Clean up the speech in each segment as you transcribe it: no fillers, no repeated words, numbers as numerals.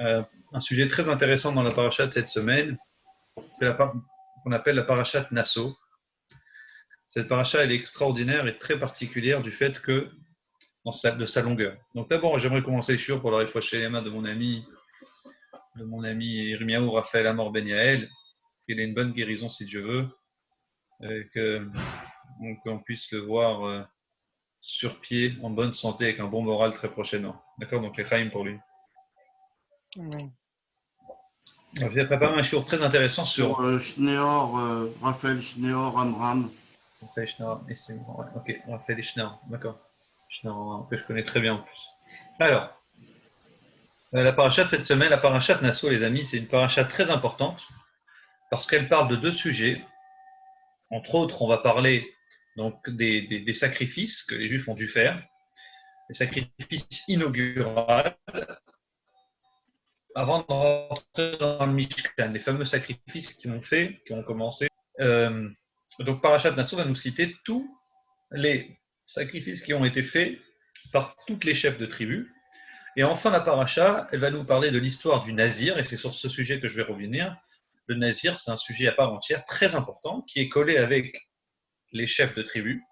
Euh, un sujet très intéressant dans la paracha de cette semaine, c'est qu'on appelle la parachat Nasso. Cette paracha, elle est extraordinaire et très particulière du fait que de sa longueur. Donc d'abord, j'aimerais commencer le shiur pour la réfouacher les mains de mon ami Yirmiyahu Raphaël Amor Ben Yael, qu'il ait une bonne guérison si Dieu veut, et qu'on puisse le voir sur pied, en bonne santé, avec un bon moral très prochainement. D'accord. Donc les chaim pour lui. Amen. Alors, je vais préparer un shiur très intéressant Pour sur Schneor, Raphaël Schneor Amram. Raphaël Schnar, ouais, ok, Raphaël Schnar, d'accord. Schnar, que je connais très bien en plus. Alors, la parachat de cette semaine, la parachat Nassau, les amis, c'est une parachat très importante parce qu'elle parle de deux sujets. Entre autres, on va parler donc des sacrifices que les Juifs ont dû faire, les sacrifices inauguraux, avant de rentrer dans le Mishkan, les fameux sacrifices qui ont commencé. Donc, parachat Nassau va nous citer tous les sacrifices qui ont été faits par toutes les chefs de tribus. Et enfin, la paracha, elle va nous parler de l'histoire du Nazir, et c'est sur ce sujet que je vais revenir. Le Nazir, c'est un sujet à part entière, très important, qui est collé avec les chefs de tribu.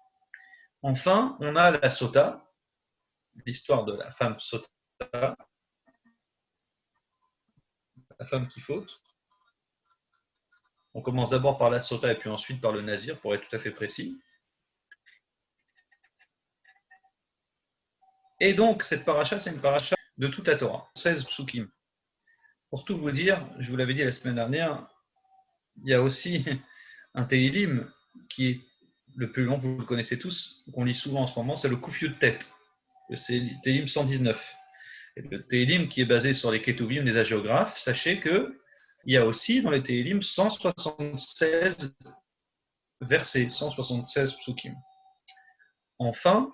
Enfin, on a la Sota, l'histoire de la femme Sota, la femme qui faute. On commence d'abord par la Sota et puis ensuite par le Nazir, pour être tout à fait précis. Et donc, cette paracha, c'est une paracha de toute la Torah, 16 psukim. Pour tout vous dire, je vous l'avais dit la semaine dernière, il y a aussi un Tehillim qui est le plus long, vous le connaissez tous, qu'on lit souvent en ce moment, c'est le Koufiou de tête. C'est le Tehillim 119. Et le Tehillim qui est basé sur les Ketuvim, les hagiographes, sachez qu'il y a aussi dans les Tehillim 176 versets, 176 psukim. Enfin,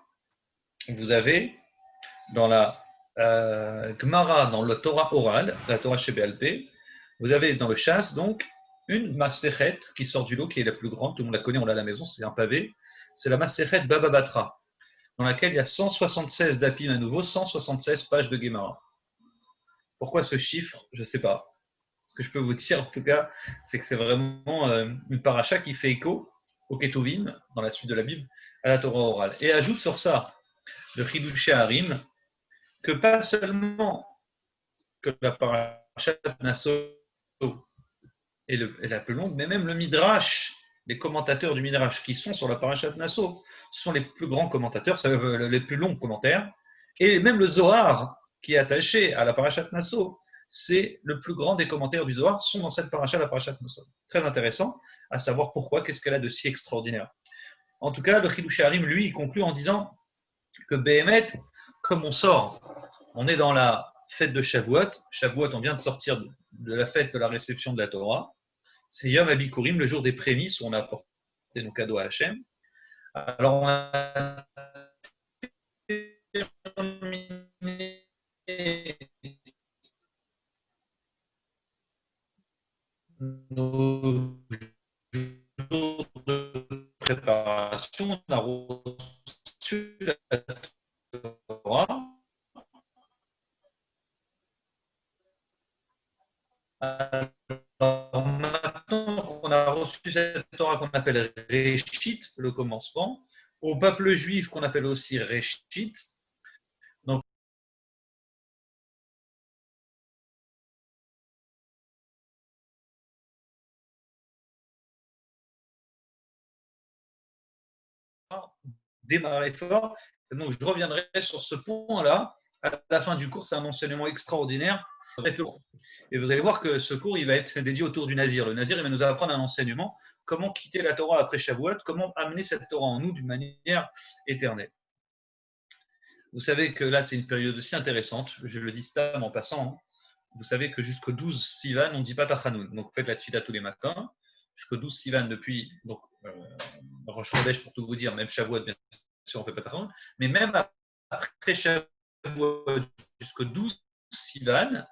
vous avez dans la Gemara, dans le Torah oral, la Torah Shebéalpé, vous avez dans le Shas, donc, une Masechet qui sort du lot, qui est la plus grande, tout le monde la connaît, on l'a à la maison, c'est un pavé, c'est la Masechet Baba Batra, dans laquelle il y a 176 dapim à nouveau, 176 pages de Gemara. Pourquoi ce chiffre? Je ne sais pas. Ce que je peux vous dire, en tout cas, c'est que c'est vraiment une paracha qui fait écho au Ketuvim, dans la suite de la Bible, à la Torah orale. Et ajoute sur ça, le Chidushé Harim, que pas seulement que la parachat Nassau est la plus longue, mais même le Midrash, les commentateurs du Midrash qui sont sur la parachat Nassau sont les plus grands commentateurs, les plus longs commentaires, et même le Zohar qui est attaché à la parachat Nassau, c'est le plus grand des commentaires du Zohar sont dans cette parachat, la parachat Nassau. Très intéressant à savoir pourquoi, qu'est-ce qu'elle a de si extraordinaire. En tout cas, le Chidush Harim, lui, il conclut en disant que Behemet, comme on est dans la fête de Shavuot. Shavuot, on vient de sortir de la fête de la réception de la Torah. C'est Yom Abikurim, le jour des prémices, où on a apporté nos cadeaux à Hachem. Alors, on a terminé nos jours de préparation, on a reçu la Torah. Alors maintenant qu'on a reçu cette Torah qu'on appelle Réchit, le commencement, au peuple juif qu'on appelle aussi Réchit, donc démarrer fort. Donc je reviendrai sur ce point-là à la fin du cours. C'est un enseignement extraordinaire. Et vous allez voir que ce cours, il va être dédié autour du Nazir. Le Nazir, il va nous apprendre un enseignement, comment quitter la Torah après Shavuot, comment amener cette Torah en nous d'une manière éternelle. Vous savez que là, c'est une période aussi intéressante. Je le dis stam en passant. Vous savez que jusqu'au 12 Sivan, on ne dit pas Tachanoun. Donc, faites la tfila tous les matins. Jusqu'au 12 Sivan, depuis donc, Rosh Chodesh, pour tout vous dire, même Shavuot, bien sûr, on ne fait pas Tachanoun. Mais même après Shavuot, jusqu'au 12 Sivan,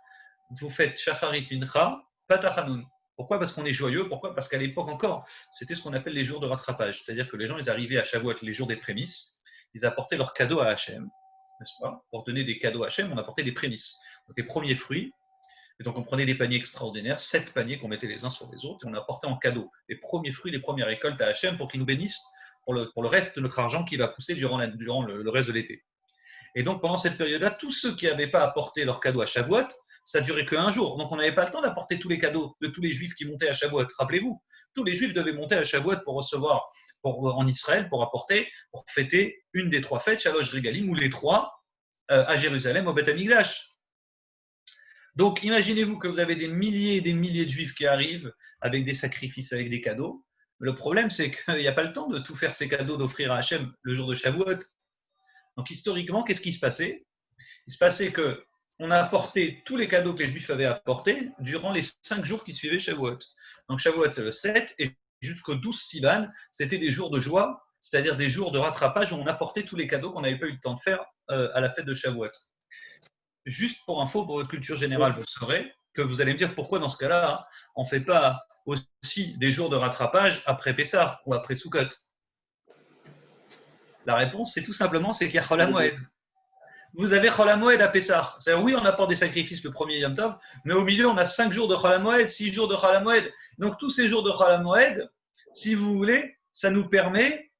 vous faites Shacharit Mincha, pas Tachanoun. Pourquoi? Parce qu'on est joyeux. Pourquoi? Parce qu'à l'époque encore, c'était ce qu'on appelle les jours de rattrapage. C'est-à-dire que les gens, ils arrivaient à Shavuot, les jours des prémices, ils apportaient leurs cadeaux à Hachem, n'est-ce pas? Pour donner des cadeaux à Hachem, on apportait des prémices. Donc les premiers fruits. Et donc on prenait des paniers extraordinaires, 7 paniers qu'on mettait les uns sur les autres, et on apportait en cadeau les premiers fruits, les premières récoltes à Hachem pour qu'il nous bénisse pour le reste de notre argent qui va pousser durant le reste de l'été. Et donc pendant cette période-là, tous ceux qui n'avaient pas apporté leur cadeau à Shavuot, ça durait qu'un jour. Donc on n'avait pas le temps d'apporter tous les cadeaux de tous les juifs qui montaient à Shavuot. Rappelez-vous, tous les juifs devaient monter à Shavuot pour recevoir en Israël, pour apporter, pour fêter une des 3 fêtes, Shalosh Regalim, ou les 3 à Jérusalem, au Beth Amikdash. Donc imaginez-vous que vous avez des milliers et des milliers de juifs qui arrivent avec des sacrifices, avec des cadeaux. Le problème, c'est qu'il n'y a pas le temps de tout faire ces cadeaux, d'offrir à Hachem le jour de Shavuot. Donc historiquement, qu'est-ce qui se passait? Il se passait qu'on a apporté tous les cadeaux que les Juifs avaient apportés durant les 5 jours qui suivaient Shavuot. Donc Shavuot, c'est le 7, et jusqu'au 12 Sivan, c'était des jours de joie, c'est-à-dire des jours de rattrapage où on apportait tous les cadeaux qu'on n'avait pas eu le temps de faire à la fête de Shavuot. Juste pour info, pour votre culture générale, vous saurez que vous allez me dire pourquoi dans ce cas-là, on ne fait pas aussi des jours de rattrapage après Pessah ou après Sukkot. La réponse, c'est tout simplement, c'est qu'il y a Chol HaMoed. Vous avez Chol HaMoed à Pessah. C'est-à-dire, oui, on apporte des sacrifices le premier Yom Tov, mais au milieu, on a 5 jours de Chol HaMoed, 6 jours de Chol HaMoed. Donc, tous ces jours de Chol HaMoed, si vous voulez, ça nous permet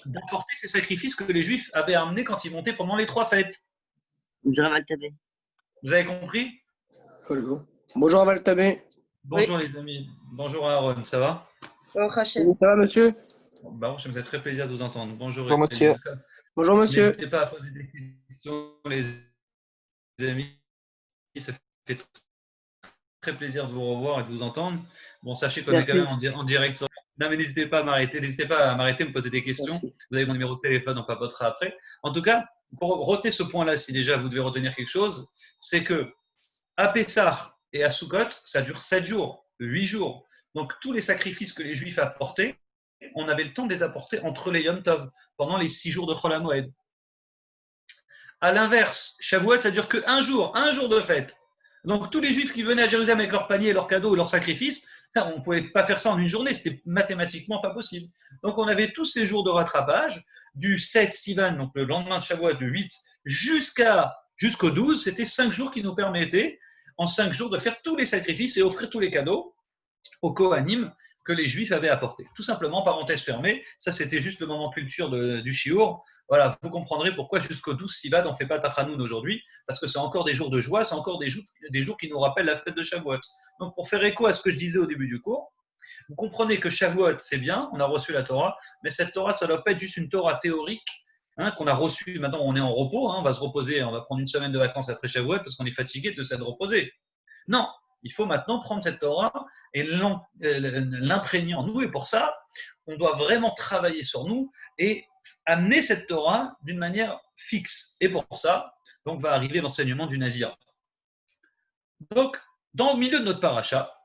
d'apporter ces sacrifices que les Juifs avaient amenés quand ils montaient pendant les 3 fêtes. Bonjour Avaltabé. Vous avez compris? Bonjour Avaltabé. Bonjour les amis. Bonjour Aaron, ça va? Ça va monsieur? Bon, ça me fait très plaisir de vous entendre. Bonjour. Bonjour, monsieur. Bonjour monsieur. N'hésitez pas à poser des questions, les amis. Ça fait très plaisir de vous revoir et de vous entendre. Bon, sachez qu'on est quand même en direct. Non, mais n'hésitez pas à m'arrêter. N'hésitez pas à m'arrêter, me poser des questions. Merci. Vous avez mon numéro de téléphone, on papotera après. En tout cas, pour retenir ce point-là, si déjà vous devez retenir quelque chose, c'est que à Pessah et à Sukkot, ça dure 7 jours, 8 jours. Donc, tous les sacrifices que les Juifs apportaient, on avait le temps de les apporter entre les Yom Tov, pendant les 6 jours de Chol HaMoed. À l'inverse, Shavuot, ça dure que un jour de fête. Donc, tous les Juifs qui venaient à Jérusalem avec leurs paniers, leurs cadeaux et leurs sacrifices, on ne pouvait pas faire ça en une journée, c'était mathématiquement pas possible. Donc, on avait tous ces jours de rattrapage, du 7 Sivan, donc le lendemain de Shavuot, du 8, jusqu'au 12, c'était 5 jours qui nous permettaient, en 5 jours, de faire tous les sacrifices et offrir tous les cadeaux aux Kohanim que les Juifs avaient apportés. Tout simplement, parenthèse fermée, ça c'était juste le moment culture du Shiur. Voilà, vous comprendrez pourquoi jusqu'au 12 Sivan, on ne fait pas Tachanoun aujourd'hui, parce que c'est encore des jours de joie, c'est encore des jours qui nous rappellent la fête de Shavuot. Donc pour faire écho à ce que je disais au début du cours, vous comprenez que Shavuot, c'est bien, on a reçu la Torah, mais cette Torah, ça ne doit pas être juste une Torah théorique, qu'on a reçue, maintenant on est en repos, on va se reposer, on va prendre une semaine de vacances après Shavuot parce qu'on est fatigué de s'être reposé. Non, il faut maintenant prendre cette Torah et l'imprégner en nous, et pour ça, on doit vraiment travailler sur nous et amener cette Torah d'une manière fixe. Et pour ça, donc va arriver l'enseignement du Nazir. Donc, dans le milieu de notre paracha,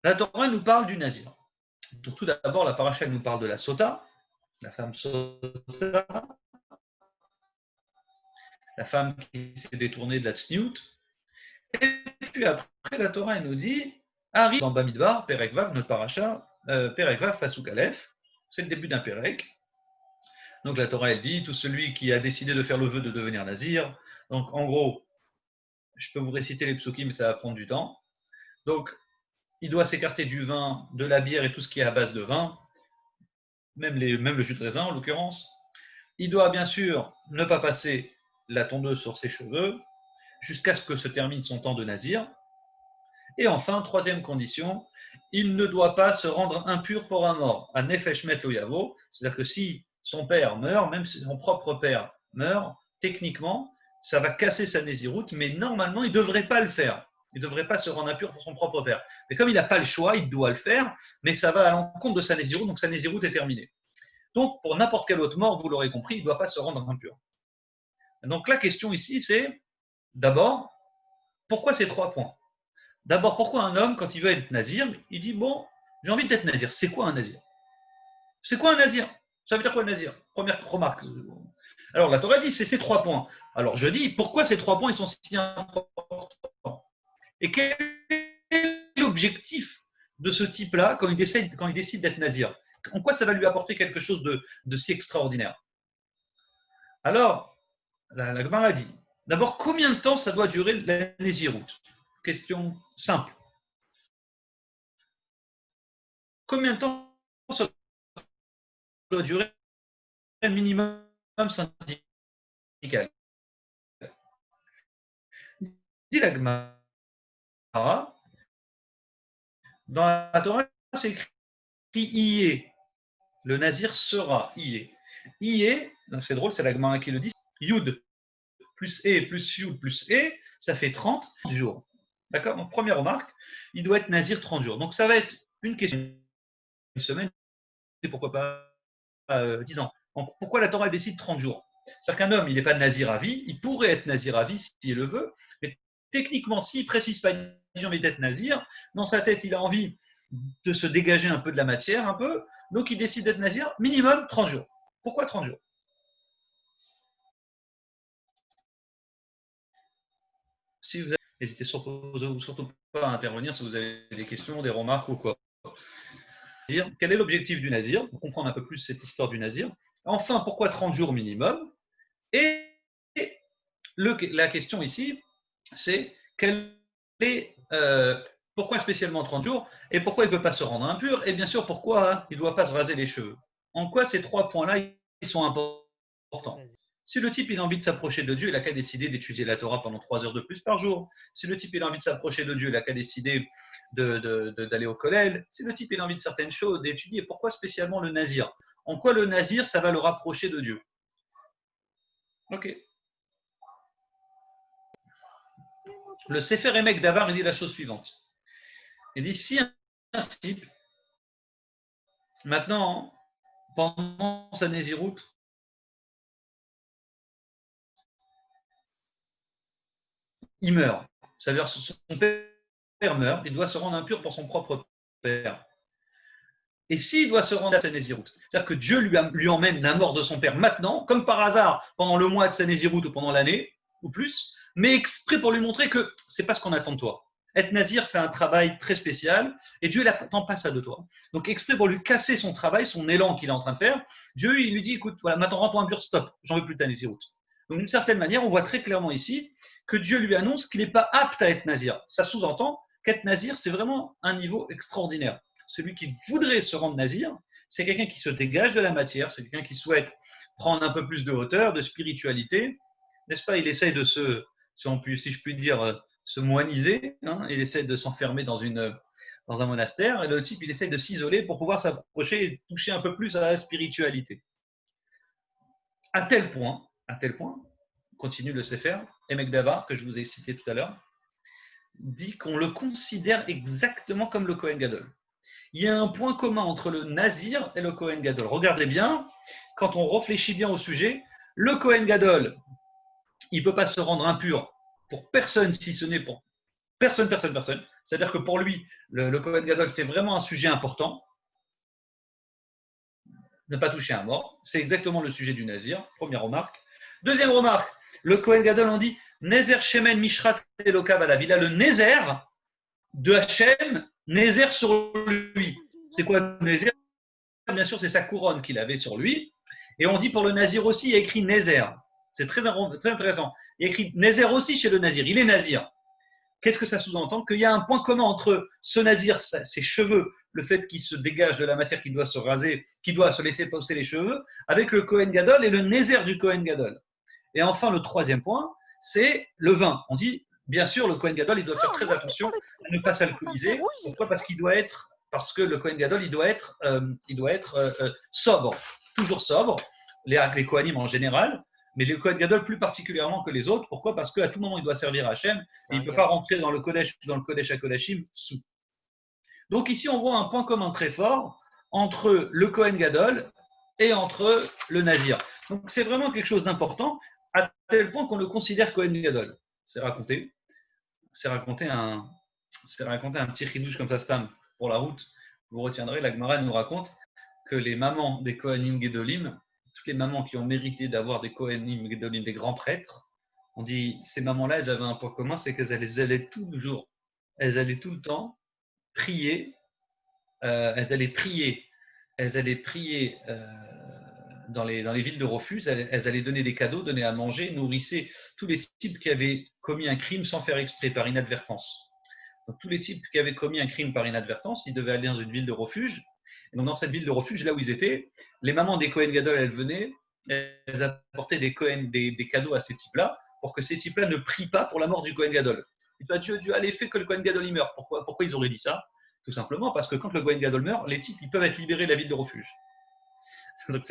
la Torah nous parle du Nazir. Donc, tout d'abord, la paracha nous parle de la Sota, la femme Sota, la femme qui s'est détournée de la Tzniout. Et puis après, la Torah elle nous dit, arrive dans Bamidbar, Perek Vav, notre paracha, Perek Vav, Pasuk Aleph, c'est le début d'un Perek. Donc la Torah elle dit, tout celui qui a décidé de faire le vœu de devenir Nazir, donc en gros, je peux vous réciter les psukim, mais ça va prendre du temps. Donc, il doit s'écarter du vin, de la bière et tout ce qui est à base de vin, même le jus de raisin en l'occurrence. Il doit bien sûr ne pas passer la tondeuse sur ses cheveux, jusqu'à ce que se termine son temps de Nazir. Et enfin, troisième condition, il ne doit pas se rendre impur pour un mort, à Nefesh Met Lo Yavo, c'est-à-dire que si son père meurt, même si son propre père meurt, techniquement, ça va casser sa Néziroute, mais normalement, il ne devrait pas le faire. Il ne devrait pas se rendre impur pour son propre père. Mais comme il n'a pas le choix, il doit le faire, mais ça va à l'encontre de sa Néziroute, donc sa Néziroute est terminée. Donc, pour n'importe quel autre mort, vous l'aurez compris, il ne doit pas se rendre impur. Donc la question ici, c'est d'abord, pourquoi ces 3 points? D'abord, pourquoi un homme, quand il veut être nazir, il dit, bon, j'ai envie d'être nazir. C'est quoi un nazir? C'est quoi un nazir? Ça veut dire quoi un nazir? Première remarque. Alors, la Torah dit, c'est ces 3 points. Alors, je dis, pourquoi ces 3 points, ils sont si importants? Et quel est l'objectif de ce type-là quand il décide d'être nazir? En quoi ça va lui apporter quelque chose de si extraordinaire? Alors, la Gemara dit, d'abord, combien de temps ça doit durer la Néziroute? question simple. Combien de temps ça doit durer le minimum syndical? Dit la Gemara, dans la Torah, c'est écrit Ié. Le nazir sera Ié. Ié, c'est drôle, c'est la Gemara qui le dit. Yud plus Yud plus ça fait 30 jours. D'accord? Donc, première remarque, il doit être nazir 30 jours. Donc, ça va être une question, une semaine, et pourquoi pas 10 ans. Donc, pourquoi la Torah décide 30 jours? C'est-à-dire qu'un homme, il n'est pas nazir à vie, il pourrait être nazir à vie s'il le veut, mais techniquement, s'il ne précise pas, j'ai envie d'être nazir, dans sa tête, il a envie de se dégager un peu de la matière, un peu, donc il décide d'être nazir, minimum 30 jours. Pourquoi 30 jours? Si vous avez, n'hésitez surtout pas à intervenir si vous avez des questions, des remarques ou quoi. Quel est l'objectif du nazir? Pour comprendre un peu plus cette histoire du nazir. Enfin, pourquoi 30 jours minimum? Et la question ici, c'est pourquoi spécialement 30 jours et pourquoi il ne peut pas se rendre impur et bien sûr pourquoi il ne doit pas se raser les cheveux. En quoi ces trois points-là ils sont importants? Si le type il a envie de s'approcher de Dieu, il n'a qu'à décider d'étudier la Torah pendant 3 heures de plus par jour. Si le type il a envie de s'approcher de Dieu, il n'a qu'à décider d'aller au kollel. Si le type il a envie de certaines choses, d'étudier, pourquoi spécialement le nazir? En quoi le nazir, ça va le rapprocher de Dieu? Ok. Le Sefer Emek Davar, il dit la chose suivante. Il dit, si un type, maintenant, pendant sa Néziroute, il meurt. Ça veut dire que son père meurt, il doit se rendre impur pour son propre père. Et s'il doit se rendre à sa Néziroute, c'est-à-dire que Dieu lui emmène la mort de son père maintenant, comme par hasard, pendant le mois de sa Néziroute ou pendant l'année, ou plus, mais exprès pour lui montrer que ce n'est pas ce qu'on attend de toi. Être nazir, c'est un travail très spécial, et Dieu n'attend pas ça de toi. Donc, exprès pour lui casser son travail, son élan qu'il est en train de faire, Dieu, il lui dit, écoute, voilà, maintenant, rends-toi impur, stop, j'en veux plus de ta Néziroute. Donc, d'une certaine manière, on voit très clairement ici que Dieu lui annonce qu'il n'est pas apte à être nazir. Ça sous-entend qu'être nazir, c'est vraiment un niveau extraordinaire. Celui qui voudrait se rendre nazir, c'est quelqu'un qui se dégage de la matière, c'est quelqu'un qui souhaite prendre un peu plus de hauteur, de spiritualité, n'est-ce pas? Il essaye de si je puis dire, se moiniser, hein, il essaie de s'enfermer dans un monastère, et le type, il essaie de s'isoler pour pouvoir s'approcher et toucher un peu plus à la spiritualité. À tel point, continue le Sefer, Emek Davar, que je vous ai cité tout à l'heure, dit qu'on le considère exactement comme le Kohen Gadol. Il y a un point commun entre le Nazir et le Kohen Gadol. Regardez bien, quand on réfléchit bien au sujet, le Kohen Gadol, il ne peut pas se rendre impur pour personne si ce n'est pour personne. C'est-à-dire que pour lui, le Kohen Gadol, c'est vraiment un sujet important. Ne pas toucher un mort. C'est exactement le sujet du Nazir. Première remarque. Deuxième remarque, le Kohen Gadol, on dit Nezer Shemen Mishrat Elokav Alav. Il a le Nezer de Hachem, Nezer sur lui. C'est quoi le Nezer? Bien sûr, c'est sa couronne qu'il avait sur lui. Et on dit pour le Nazir aussi, il y a écrit Nezer. C'est très intéressant. Il y a écrit Nezer aussi chez le Nazir. Il est Nazir. Qu'est-ce que ça sous-entend? Qu'il y a un point commun entre ce Nazir, ses cheveux, le fait qu'il se dégage de la matière, qu'il doit se raser, qu'il doit se laisser pousser les cheveux, avec le Kohen Gadol et le Nezer du Kohen Gadol. Et enfin, le troisième point, c'est le vin. On dit, bien sûr, le Kohen Gadol, il doit faire très attention à ne pas s'alcooliser. Pourquoi? Parce que le Kohen Gadol, il doit être sobre, toujours sobre, les Kohanim en général, mais le Kohen Gadol plus particulièrement que les autres. Pourquoi? Parce qu'à tout moment, il doit servir Hachem et il ne peut pas rentrer dans le Kodesh HaKodashim sous. Donc ici, on voit un point commun très fort entre le Kohen Gadol et entre le Nazir. Donc c'est vraiment quelque chose d'important, à tel point qu'on le considère Kohen Gadol. C'est raconté un petit chidouche comme ça, Stam, pour la route. Vous retiendrez, la Gemara nous raconte que les mamans des Kohanim Gedolim, toutes les mamans qui ont mérité d'avoir des Kohanim Gedolim, des grands prêtres, on dit, ces mamans-là, elles avaient un point commun, c'est qu'elles allaient tout le temps prier, elles allaient prier dans les villes de refuge, elles allaient donner des cadeaux, donner à manger, nourrisser tous les types qui avaient commis un crime sans faire exprès, par inadvertance. Donc, tous les types qui avaient commis un crime par inadvertance, ils devaient aller dans une ville de refuge. Et donc, dans cette ville de refuge, là où ils étaient, les mamans des Kohen Gadol, elles venaient, elles apportaient des cadeaux à ces types-là pour que ces types-là ne prient pas pour la mort du Kohen Gadol. Et toi, Dieu a l'effet que le Kohen Gadol il meurt. Pourquoi ils auraient dit ça? Tout simplement parce que quand le Kohen Gadol meurt, les types ils peuvent être libérés de la ville de refuge. Donc,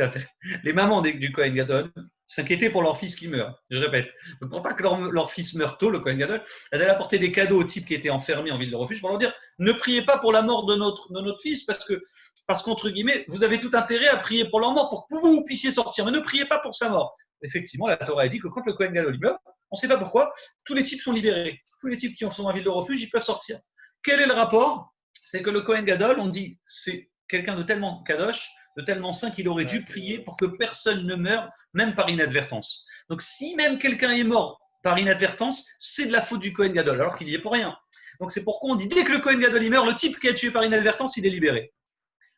les mamans du Kohen Gadol s'inquiétaient pour leur fils qui meurt. Je répète, donc pour pas que leur fils meure tôt, le Kohen Gadol, elles allaient apporter des cadeaux aux types qui étaient enfermés en ville de refuge pour leur dire ne priez pas pour la mort de notre fils parce qu'entre guillemets, vous avez tout intérêt à prier pour leur mort pour que vous puissiez sortir, mais ne priez pas pour sa mort. Effectivement, la Torah a dit que quand le Kohen Gadol meurt, on ne sait pas pourquoi, tous les types sont libérés. Tous les types qui sont en ville de refuge, ils peuvent sortir. Quel est le rapport? C'est que le Kohen Gadol, on dit, c'est quelqu'un de tellement kadosh, de tellement saint qu'il aurait dû prier pour que personne ne meure, même par inadvertance. Donc si même quelqu'un est mort par inadvertance, c'est de la faute du Kohen Gadol, alors qu'il n'y est pour rien. Donc c'est pourquoi on dit, dès que le Kohen Gadol meurt, le type qui a tué par inadvertance, il est libéré.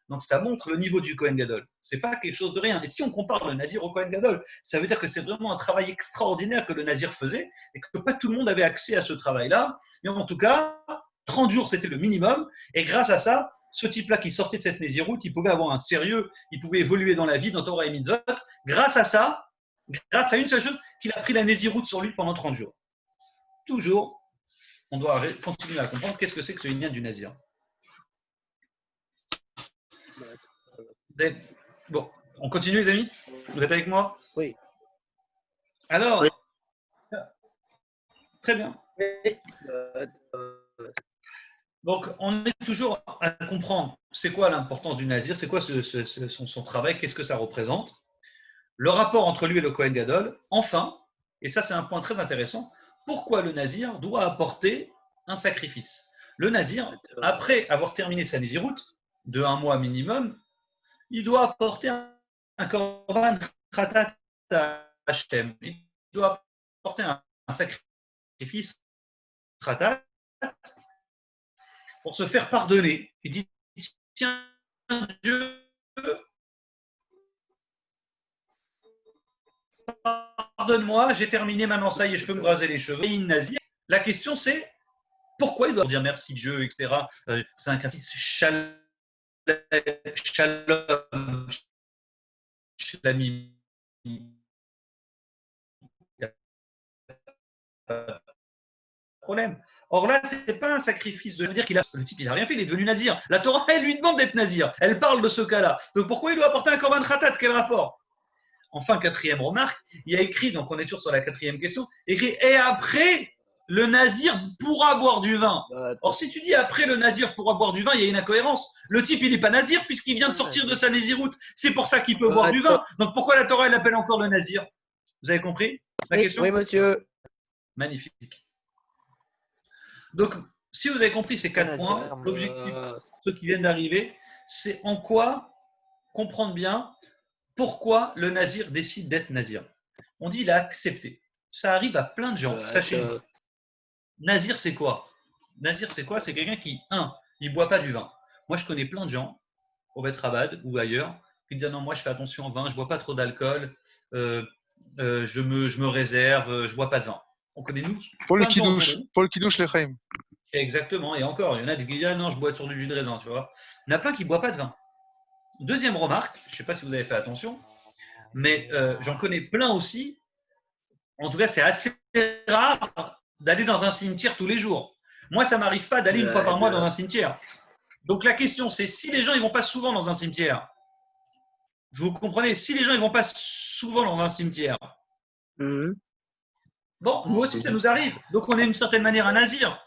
Donc ça montre le niveau du Kohen Gadol. C'est pas quelque chose de rien. Et si on compare le Nazir au Kohen Gadol, ça veut dire que c'est vraiment un travail extraordinaire que le Nazir faisait et que pas tout le monde avait accès à ce travail-là. Mais en tout cas, 30 jours, c'était le minimum. Et grâce à ça, ce type-là qui sortait de cette Néziroute, il pouvait avoir un sérieux, il pouvait évoluer dans la vie, dans Torah et Mitzvot. Grâce à ça, grâce à une seule chose, qu'il a pris la Néziroute sur lui pendant 30 jours. Toujours, on doit continuer à comprendre qu'est-ce que c'est que ce lien du Nazir. Bon, on continue les amis? Vous êtes avec moi? Oui. Alors, Oui. Très bien. Donc, on est toujours à comprendre c'est quoi l'importance du Nazir, c'est quoi son travail, qu'est-ce que ça représente, le rapport entre lui et le Kohen Gadol. Enfin, et ça c'est un point très intéressant, pourquoi le Nazir doit apporter un sacrifice. Le Nazir, après avoir terminé sa Néziroute, de 1 mois minimum, il doit apporter un korban khatat à Hashem. Il doit apporter un sacrifice khatat pour se faire pardonner. Il dit, tiens, Dieu, pardonne-moi, j'ai terminé maintenant, ça y est, je peux me raser les cheveux. Et Nazir, la question c'est, pourquoi il doit dire merci Dieu, etc. C'est un sacrifice shalom, shalami. Problème. Or là, ce n'est pas un sacrifice de dire qu'il a. Le type, il n'a rien fait, il est devenu nazir. La Torah, elle lui demande d'être nazir. Elle parle de ce cas-là. Donc pourquoi il doit apporter un korban khatat? Quel rapport? Enfin, 4e remarque, il y a écrit, donc on est toujours sur la 4e question, écrit et après, le nazir pourra boire du vin. Or, si tu dis après le nazir pourra boire du vin, il y a une incohérence. Le type, il n'est pas nazir puisqu'il vient de sortir de sa naziroute. C'est pour ça qu'il peut boire du vin. Donc pourquoi la Torah, elle l'appelle encore le nazir? Vous avez compris la question? Oui, monsieur. Magnifique. Donc, si vous avez compris ces 4 points, l'objectif, ceux qui viennent d'arriver, c'est en quoi comprendre bien pourquoi le nazir décide d'être nazir. On dit il a accepté. Ça arrive à plein de gens. Sachez-le. Nazir, c'est quoi? Nazir, c'est quoi? C'est quelqu'un qui, il ne boit pas du vin. Moi, je connais plein de gens, au Bet Rabad ou ailleurs, qui disent non, moi, je fais attention au vin, je ne bois pas trop d'alcool, je me réserve, je ne bois pas de vin. On connaît nous. Paul Kiddush Lechaim. Exactement. Et encore, il y en a qui disent ah non, je bois sur du jus de raisin, tu vois. Il y en a plein qui ne boivent pas de vin. Deuxième remarque, je ne sais pas si vous avez fait attention, mais j'en connais plein aussi. En tout cas, c'est assez rare d'aller dans un cimetière tous les jours. Moi, ça ne m'arrive pas d'aller une fois par mois dans un cimetière. Donc la question, c'est si les gens ne vont pas souvent dans un cimetière, vous comprenez, si les gens ne vont pas souvent dans un cimetière, bon, nous aussi, ça nous arrive. Donc on est d'une certaine manière un nazir.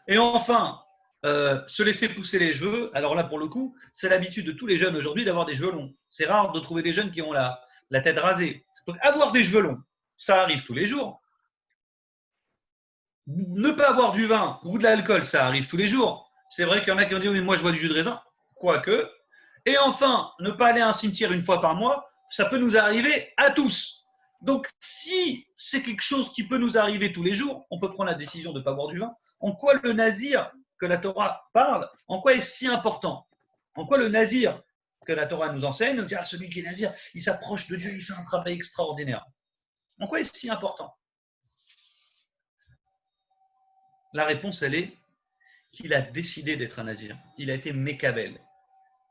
Et enfin, se laisser pousser les cheveux, alors là, pour le coup, c'est l'habitude de tous les jeunes aujourd'hui d'avoir des cheveux longs. C'est rare de trouver des jeunes qui ont la tête rasée. Donc avoir des cheveux longs, ça arrive tous les jours. Ne pas avoir du vin ou de l'alcool, ça arrive tous les jours. C'est vrai qu'il y en a qui ont dit, mais moi je bois du jus de raisin, quoique. Et enfin, ne pas aller à un cimetière une fois par mois, ça peut nous arriver à tous. Donc si c'est quelque chose qui peut nous arriver tous les jours, on peut prendre la décision de ne pas boire du vin. En quoi le nazir que la Torah parle, en quoi est si important? En quoi le nazir que la Torah nous enseigne, nous dit, celui qui est nazir, il s'approche de Dieu, il fait un travail extraordinaire. En quoi est-ce si important? La réponse, elle est qu'il a décidé d'être un nazir. Il a été Mekabel.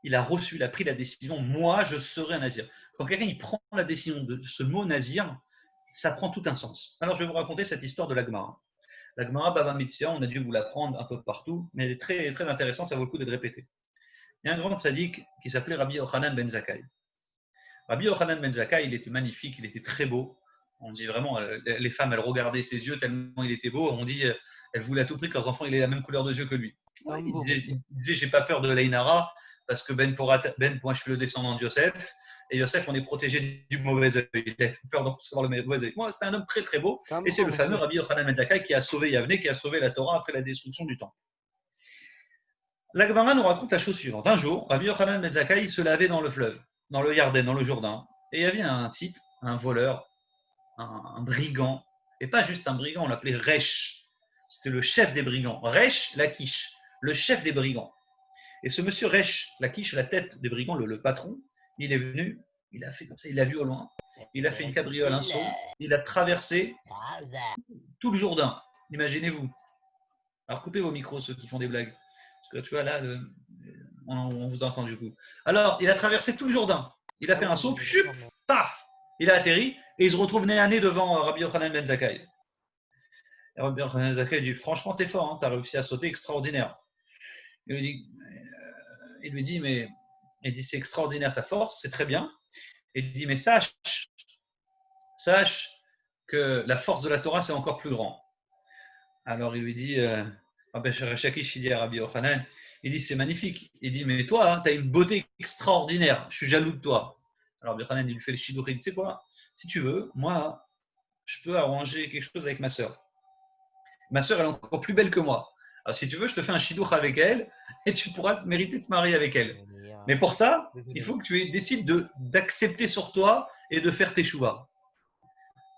Il a reçu, il a pris la décision, moi je serai un nazir. Quand quelqu'un il prend la décision de ce mot nazir, ça prend tout un sens. Alors je vais vous raconter cette histoire de la Gemara. La Gemara Bava Metzia, on a dû vous l'apprendre un peu partout, mais elle est très, très intéressante, ça vaut le coup d'être répété. Il y a un grand sadique qui s'appelait Rabbi Yochanan ben Zakkai. Rabbi Yochanan ben Zakkai, il était magnifique, il était très beau. On dit vraiment, les femmes, elles regardaient ses yeux tellement il était beau. On dit, elles voulaient à tout prix que leurs enfants aient la même couleur de yeux que lui. Il disait, j'ai pas peur de l'Ainara, parce que moi je suis le descendant de Yosef, et Yosef, on est protégé du mauvais œil. Il a peur de recevoir le mauvais œil. Moi, c'était un homme très très beau, et c'est le fameux Rabbi Yochanan ben Zakkai qui a sauvé Yavne, qui a sauvé la Torah après la destruction du temple. La Gemara nous raconte la chose suivante. Un jour, Rabbi Yochanan ben Zakkai se lavait dans le fleuve, dans le Yarden, dans le Jourdain, et il y avait un type, un voleur, un brigand, et pas juste un brigand, on l'appelait Resh. C'était le chef des brigands. Resh Lakish, le chef des brigands. Et ce monsieur Resh Lakish, la tête des brigands, le patron, il est venu, il a fait comme ça, il l'a vu au loin, il a fait une cabriole, un saut, il a traversé tout le Jourdain. Imaginez-vous. Alors coupez vos micros, ceux qui font des blagues. Parce que tu vois là, on vous entend du coup. Alors, il a traversé tout le Jourdain. Il a fait un saut, chup, paf, il a atterri et il se retrouve nez à nez devant Rabbi Yochanan ben Zakkai. Et Rabbi Yochanan ben Zakkai dit, franchement, t'es fort, hein, t'as réussi à sauter, extraordinaire. Il lui dit, mais c'est extraordinaire ta force, c'est très bien. Et il dit, mais sache que la force de la Torah, c'est encore plus grand. Alors il lui dit, Rabbi Shakish, il dit à Rabbi Yochanan, il dit, c'est magnifique. Il dit, mais toi, hein, tu as une beauté extraordinaire, je suis jaloux de toi. Alors Rabbi Yochanan, il lui fait le shidduch, il dit, tu sais quoi, si tu veux, moi, je peux arranger quelque chose avec ma sœur. Ma sœur, elle est encore plus belle que moi. Alors si tu veux, je te fais un shidduch avec elle et tu pourras mériter de te marier avec elle. Mais pour ça, il faut que tu décides d'accepter sur toi et de faire tes chouvas.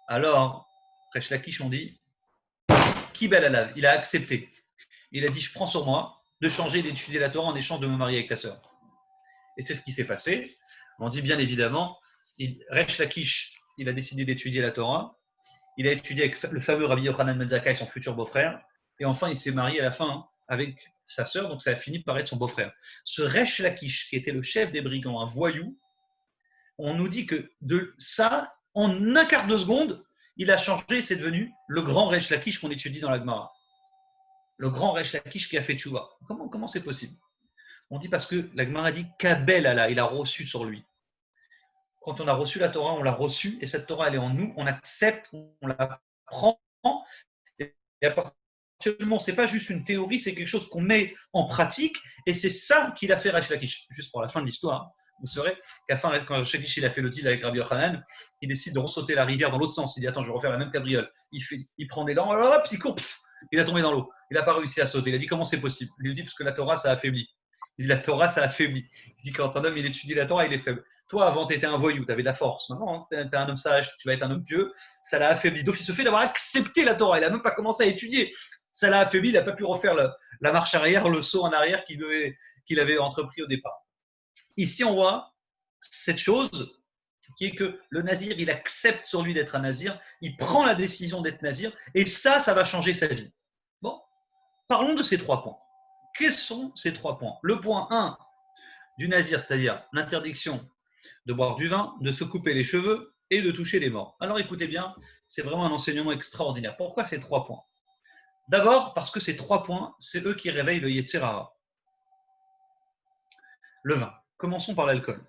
Alors, Resh Lakish, on dit, qui bel alav, il a accepté. Il a dit, je prends sur moi de changer et d'étudier la Torah en échange de me marier avec ta sœur. Et c'est ce qui s'est passé. On dit bien évidemment, Resh Lakish, il a décidé d'étudier la Torah. Il a étudié avec le fameux Rabbi Yochanan ben Zakkai, son futur beau-frère. Et enfin, il s'est marié à la fin avec sa sœur, donc ça a fini par être son beau-frère. Ce Resh Lakish, qui était le chef des brigands, un voyou, on nous dit que de ça, en un quart de seconde, il a changé, c'est devenu le grand Resh Lakish qu'on étudie dans la Gemara. Le grand Resh Lakish qui a fait tchouva. Comment c'est possible? On dit parce que la Gemara dit Kabel Allah, il a reçu sur lui. Quand on a reçu la Torah, on l'a reçue, et cette Torah, elle est en nous, on accepte, on la prend, et à partir du moment, c'est pas juste une théorie, c'est quelque chose qu'on met en pratique, et c'est ça qu'il a fait Resh Lakish. Juste pour la fin de l'histoire, vous saurez qu'à la fin, quand Resh Lakish il a fait le deal avec Rabbi Yochanan, il décide de ressauter la rivière dans l'autre sens. Il dit, attends, je vais refaire la même cabriole. Il prend des dents, hop, il court, il a tombé dans l'eau. Il n'a pas réussi à sauter. Il a dit, comment c'est possible? Il lui dit, parce que la Torah, ça affaiblit. Il dit, la Torah, ça affaiblit. Il dit, quand un homme, il étudie la Torah, il est faible. Toi, avant, tu étais un voyou, tu avais de la force. Maintenant, tu es un homme sage, tu vas être un homme pieux. Ça l'a affaibli. Donc, il se fait d'avoir accepté la Torah. Il n'a même pas commencé à étudier. Ça l'a affaibli. Il n'a pas pu refaire la marche arrière, le saut en arrière qu'il avait entrepris au départ. Ici, on voit cette chose qui est que le nazir, il accepte sur lui d'être un nazir. Il prend la décision d'être nazir. Et ça va changer sa vie. Bon, parlons de ces 3 points. Quels sont ces 3 points? Le point 1 du nazir, c'est-à-dire l'interdiction de boire du vin, de se couper les cheveux et de toucher les morts. Alors écoutez bien, c'est vraiment un enseignement extraordinaire. Pourquoi ces 3 points? D'abord parce que ces 3 points, c'est eux qui réveillent le Yetzer Hara. Le vin. Commençons par l'alcool.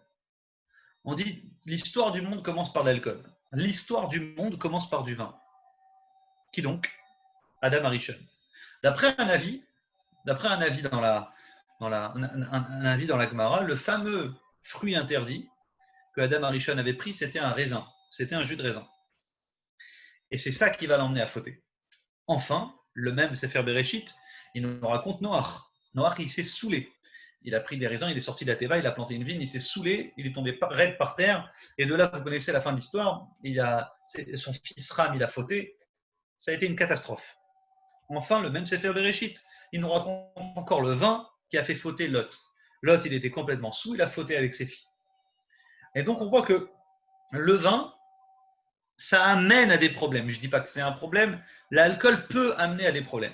On dit l'histoire du monde commence par l'alcool. L'histoire du monde commence par du vin. Qui donc? Adam Arishon. D'après un avis dans la Gemara, le fameux fruit interdit que Adam Arishon avait pris, c'était un raisin, c'était un jus de raisin. Et c'est ça qui va l'emmener à fauter. Enfin, le même Sefer Bereshit, il nous raconte Noach. Noach, il s'est saoulé. Il a pris des raisins, il est sorti de la Teva, il a planté une vigne, il s'est saoulé, il est tombé raide par terre. Et de là, vous connaissez la fin de l'histoire, son fils Ram, il a fauté. Ça a été une catastrophe. Enfin, le même Sefer Bereshit, il nous raconte encore le vin qui a fait fauter Lot. Lot, il était complètement saoul, il a fauté avec ses filles. Et donc, on voit que le vin, ça amène à des problèmes. Je ne dis pas que c'est un problème, l'alcool peut amener à des problèmes.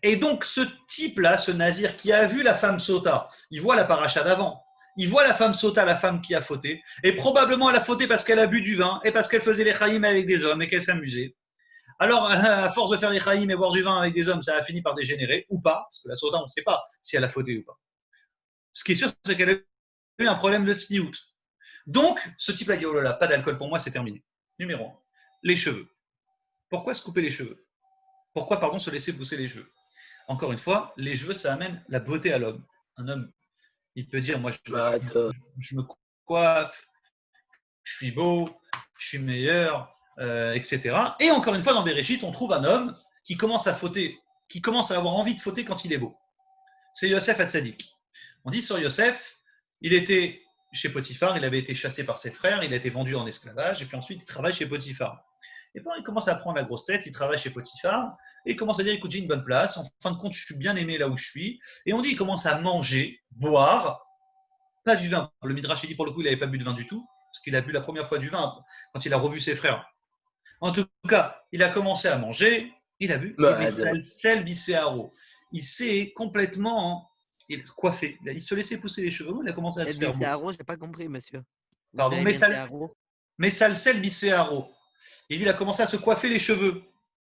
Et donc, ce type-là, ce nazir qui a vu la femme sota, il voit la paracha d'avant, il voit la femme sota, la femme qui a fauté, et probablement elle a fauté parce qu'elle a bu du vin et parce qu'elle faisait les chaïm avec des hommes et qu'elle s'amusait. Alors, à force de faire les chaïm et boire du vin avec des hommes, ça a fini par dégénérer, ou pas, parce que la sota, on ne sait pas si elle a fauté ou pas. Ce qui est sûr, c'est qu'elle a eu un problème de tsniout. Donc, ce type-là dit, oh là là, pas d'alcool pour moi, c'est terminé. Numéro 1, les cheveux. Pourquoi se couper les cheveux? Pourquoi, pardon, se laisser pousser les cheveux? Encore une fois, les cheveux, ça amène la beauté à l'homme. Un homme, il peut dire, moi, je me coiffe, je suis beau, je suis meilleur, etc. Et encore une fois, dans Bereshit, on trouve un homme qui commence à fauter, qui commence à avoir envie de fauter quand il est beau. C'est Yosef Hatzadik. On dit sur Yosef, il était chez Potiphar, il avait été chassé par ses frères, il a été vendu en esclavage, et puis ensuite il travaille chez Potiphar. Et puis il commence à prendre la grosse tête, il travaille chez Potiphar, et il commence à dire, écoute, j'ai une bonne place, en fin de compte, je suis bien aimé là où je suis. Et on dit, il commence à manger, boire, pas du vin. Le Midrash dit, pour le coup, il n'avait pas bu de vin du tout, parce qu'il a bu la première fois du vin quand il a revu ses frères. En tout cas, il a commencé à manger, il a bu, et salsel biséaro. Il s'est complètement coiffé. Il se laissait pousser les cheveux, il a commencé à se faire beau. Biséaro, je n'ai pas compris, monsieur. Pardon, mais salsel biséaro. Il a commencé à se coiffer les cheveux.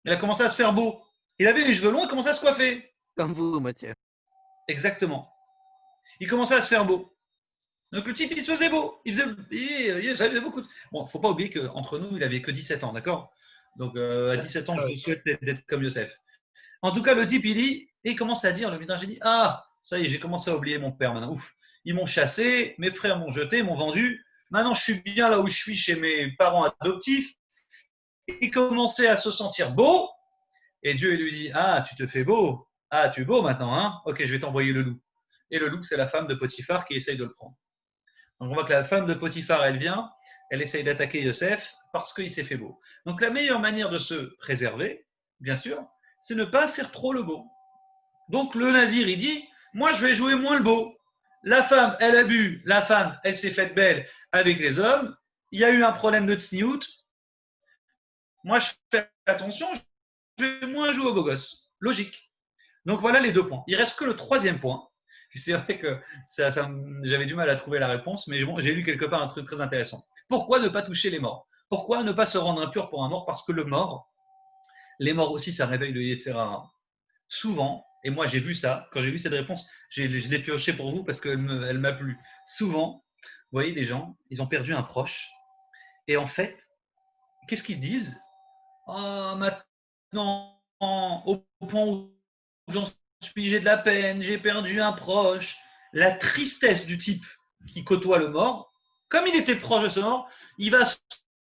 Il a commencé à se faire beau. Il avait les cheveux longs, il commençait à se coiffer. Comme vous, monsieur. Exactement. Il commençait à se faire beau. Donc le type, il se faisait beau. Il faisait beaucoup. Bon, il ne faut pas oublier qu'entre nous, il n'avait que 17 ans, d'accord? Donc à 17 ans, je vous souhaite d'être comme Yosef. En tout cas, le type, il commence à dire, le Midrash, il dit, ah, ça y est, j'ai commencé à oublier mon père maintenant. Ouf, ils m'ont chassé, mes frères m'ont jeté, m'ont vendu. Maintenant, je suis bien là où je suis chez mes parents adoptifs. Il commençait à se sentir beau. Et Dieu lui dit, ah, tu te fais beau. Ah, tu es beau maintenant, hein? Ok, je vais t'envoyer le loup. Et le loup, c'est la femme de Potiphar qui essaye de le prendre. Donc on voit que la femme de Potiphar, elle vient, elle essaye d'attaquer Yosef parce qu'il s'est fait beau. Donc la meilleure manière de se préserver, bien sûr, c'est ne pas faire trop le beau. Donc le nazir, il dit, moi je vais jouer moins le beau. La femme, elle a bu, la femme, elle s'est faite belle avec les hommes, il y a eu un problème de tsniout. Moi je fais attention, je vais moins jouer au beau gosse. Logique. Donc voilà les 2 points. Il reste que le 3e point. C'est vrai que j'avais du mal à trouver la réponse, mais bon, j'ai lu quelque part un truc très intéressant. Pourquoi ne pas toucher les morts? Pourquoi ne pas se rendre impur pour un mort? Parce que les morts aussi, ça réveille le Yetzer Hara. Souvent, et moi j'ai vu ça, quand j'ai vu cette réponse, je l'ai pioché pour vous parce qu'elle m'a plu. Souvent, vous voyez des gens, ils ont perdu un proche, et en fait, qu'est-ce qu'ils se disent? Oh, maintenant, au point où j'en suis, j'ai de la peine, j'ai perdu un proche. La tristesse du type qui côtoie le mort, comme il était proche de ce mort, il va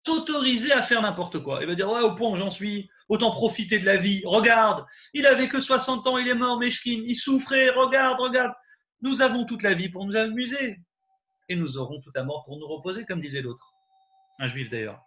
s'autoriser à faire n'importe quoi. Il va dire, ouais, au point où j'en suis, autant profiter de la vie. Regarde, il avait que 60 ans, il est mort, Meshkin, il souffrait, regarde. Nous avons toute la vie pour nous amuser. Et nous aurons toute la mort pour nous reposer, comme disait l'autre. Un juif d'ailleurs.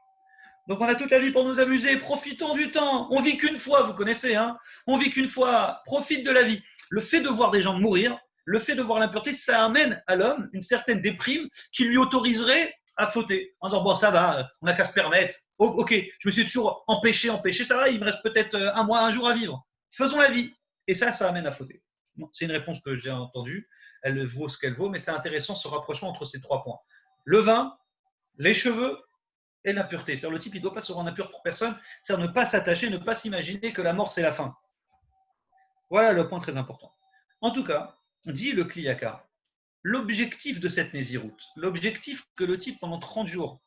Donc on a toute la vie pour nous amuser, profitons du temps. On vit qu'une fois, vous connaissez, hein? On vit qu'une fois, profite de la vie. Le fait de voir des gens mourir, le fait de voir l'impureté, ça amène à l'homme une certaine déprime qui lui autoriserait à fauter. En disant, bon, ça va, on n'a qu'à se permettre. Oh, ok, je me suis toujours empêché, ça va, il me reste peut-être un jour à vivre. Faisons la vie. Et ça amène à fauter. Bon, c'est une réponse que j'ai entendue. Elle vaut ce qu'elle vaut, mais c'est intéressant ce rapprochement entre ces 3 points. Le vin, les cheveux, et l'impureté. C'est-à-dire le type, il ne doit pas se rendre impur pour personne, c'est-à-dire ne pas s'attacher, ne pas s'imaginer que la mort, c'est la fin. Voilà le point très important. En tout cas, dit le Kliyaka, l'objectif de cette Néziroute, l'objectif que le type, pendant 30 jours,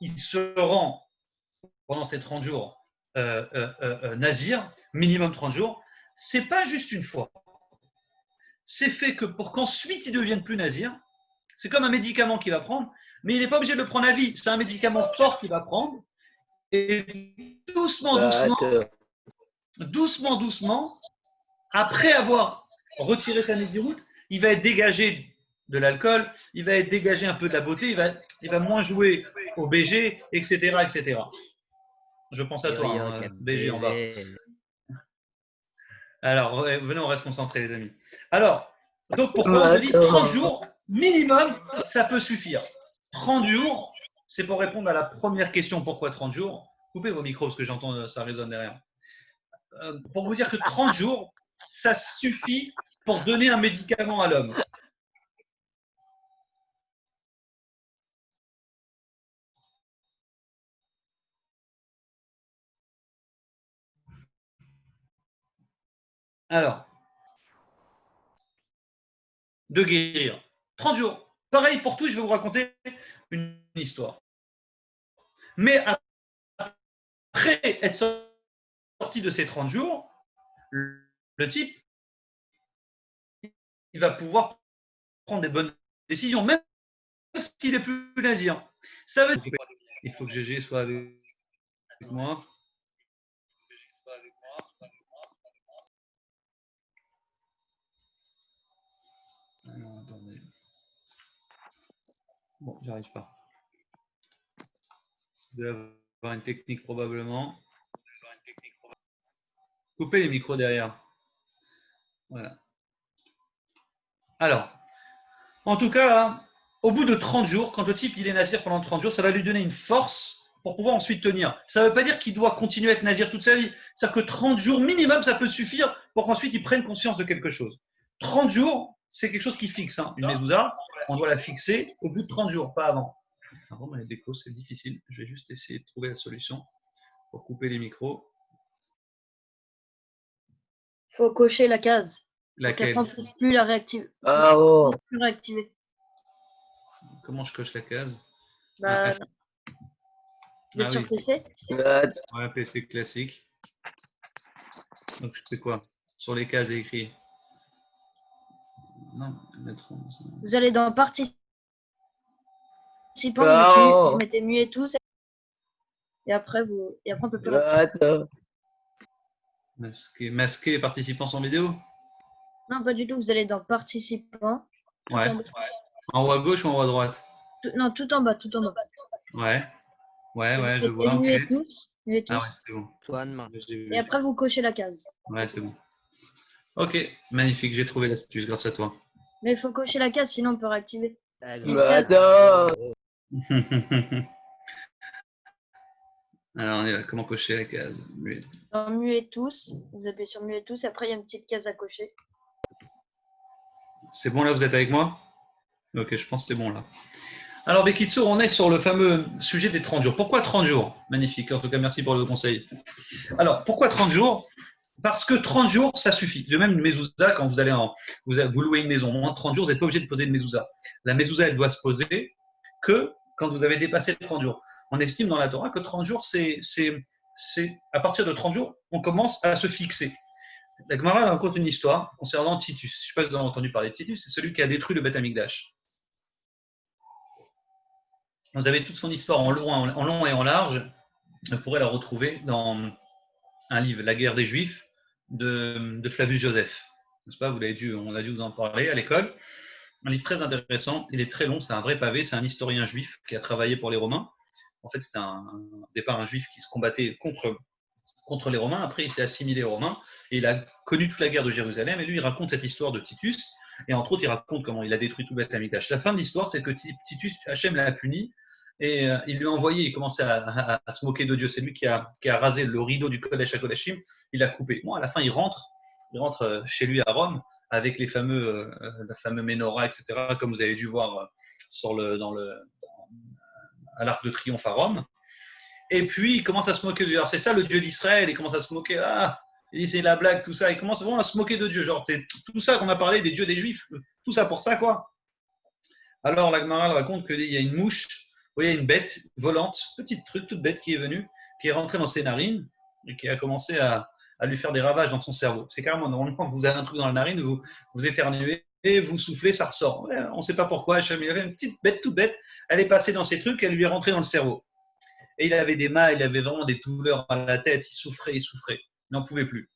il se rend, pendant ces 30 jours, Nazir, minimum 30 jours, c'est pas juste une fois. C'est fait que pour qu'ensuite il ne devienne plus Nazir, c'est comme un médicament qu'il va prendre, mais il n'est pas obligé de le prendre à vie. C'est un médicament fort qu'il va prendre. Et doucement, après avoir retiré sa Néziroute, il va être dégagé de l'alcool, il va être dégagé un peu de la beauté, il va moins jouer au BG, etc., etc. Je pense à toi, hein, BG en bas. Alors, venez, on reste concentrés, les amis. Alors, donc pourquoi on te dit 30 jours, minimum, ça peut suffire. 30 jours, c'est pour répondre à la première question, pourquoi 30 jours? Coupez vos micros parce que j'entends, ça résonne derrière. Pour vous dire que 30 jours, ça suffit pour donner un médicament à l'homme. Alors, de guérir. 30 jours. Pareil pour tout, je vais vous raconter une histoire. Mais après être sorti de ces 30 jours, le type, il va pouvoir prendre des bonnes décisions, même s'il est plus nazir. Ça veut dire il faut que GG soit avec moi. Alors, attendez. Bon, j'arrive pas. Vous devez avoir une technique probablement. Coupez les micros derrière. Voilà. Alors, en tout cas, au bout de 30 jours, quand le type il est nazir pendant 30 jours, ça va lui donner une force pour pouvoir ensuite tenir. Ça ne veut pas dire qu'il doit continuer à être nazir toute sa vie. C'est-à-dire que 30 jours minimum, ça peut suffire pour qu'ensuite il prenne conscience de quelque chose. 30 jours, c'est quelque chose qui fixe. Hein. Une mezouza, on doit la fixer au bout de 30 jours, pas avant. Avant, les décos, c'est difficile. Je vais juste essayer de trouver la solution pour couper les micros. Il faut cocher la case. Laquelle? Après, on ne puisse plus la réactiver. Ah oh. Plus réactiver. Comment je coche la case? Bah, vous êtes Ah sur oui. PC? Ouais, PC classique. Donc je fais quoi? Sur les cases, c'est écrit. Non, mettre. Vous allez dans participants, Oh. vous mettez muet tous. Et après, on peut plus réactiver. Masquer les participants sans vidéo? Non, pas du tout. Vous allez dans participants. Ouais. En haut à gauche ou en haut à droite? Non, tout en bas, tout en bas. Ouais. Ouais, je Vous vois. muet Okay. tous. Muet tous. Ah ouais, c'est bon. Swan. Et après, vous cochez la case. Ouais, c'est bon. Ok, magnifique, j'ai trouvé l'astuce grâce à toi. Mais il faut cocher la case, sinon on peut réactiver. Alors, on y va. Comment cocher la case? Muet. Dans muet tous, vous appuyez sur muet tous. Après, il y a une petite case à cocher. C'est bon là, vous êtes avec moi? Ok, je pense que c'est bon là. Alors, Bekitsu, on est sur le fameux sujet des 30 jours. Pourquoi 30 jours? Magnifique, en tout cas, merci pour le conseil. Alors, pourquoi 30 jours? Parce que 30 jours, ça suffit. De même, une mezouza, quand vous allez vous louez une maison, moins de 30 jours, vous n'êtes pas obligé de poser une mezouza. La mezouza, elle doit se poser que quand vous avez dépassé les 30 jours. On estime dans la Torah que 30 jours, c'est à partir de 30 jours, on commence à se fixer. La Gemara raconte une histoire concernant Titus. Je ne sais pas si vous avez entendu parler de Titus, c'est celui qui a détruit le Beth Amikdash. Vous avez toute son histoire en long et en large. Vous pourrez la retrouver dans un livre, La guerre des Juifs, de Flavius Joseph. N'est-ce pas? On a dû vous en parler à l'école. Un livre très intéressant. Il est très long, c'est un vrai pavé. C'est un historien juif qui a travaillé pour les Romains. En fait, c'était au départ un juif qui se combattait contre les Romains. Après, il s'est assimilé aux Romains et il a connu toute la guerre de Jérusalem. Et lui, il raconte cette histoire de Titus. Et entre autres, il raconte comment il a détruit tout Beth Amikdash. La fin de l'histoire, c'est que Titus, Hachem l'a puni et il lui a envoyé, il commençait à se moquer de Dieu. C'est lui qui a rasé le rideau du Kodesh à Kodashim. Il l'a coupé. Bon, à la fin, il rentre chez lui à Rome avec la fameuse menorah, etc., comme vous avez dû voir à l'Arc de Triomphe à Rome. Et puis, il commence à se moquer de Dieu. Alors, c'est ça le Dieu d'Israël. Il commence à se moquer. Il dit, c'est la blague, tout ça. Il commence vraiment à se moquer de Dieu. Genre, c'est tout ça qu'on a parlé des dieux des Juifs. Tout ça pour ça, quoi. Alors, la Gemara raconte qu'il y a une mouche, il y a une bête volante, petite truc, toute bête qui est venue, qui est rentrée dans ses narines et qui a commencé à lui faire des ravages dans son cerveau. C'est carrément, normalement, vous avez un truc dans la narine, vous éternuez et vous soufflez, ça ressort. Ouais, on ne sait pas pourquoi. Il y avait une petite bête, toute bête. Elle est passée dans ces trucs, elle lui est rentrée dans le cerveau. Et il avait des mal, il avait vraiment des douleurs à la tête, il souffrait. Il n'en pouvait plus.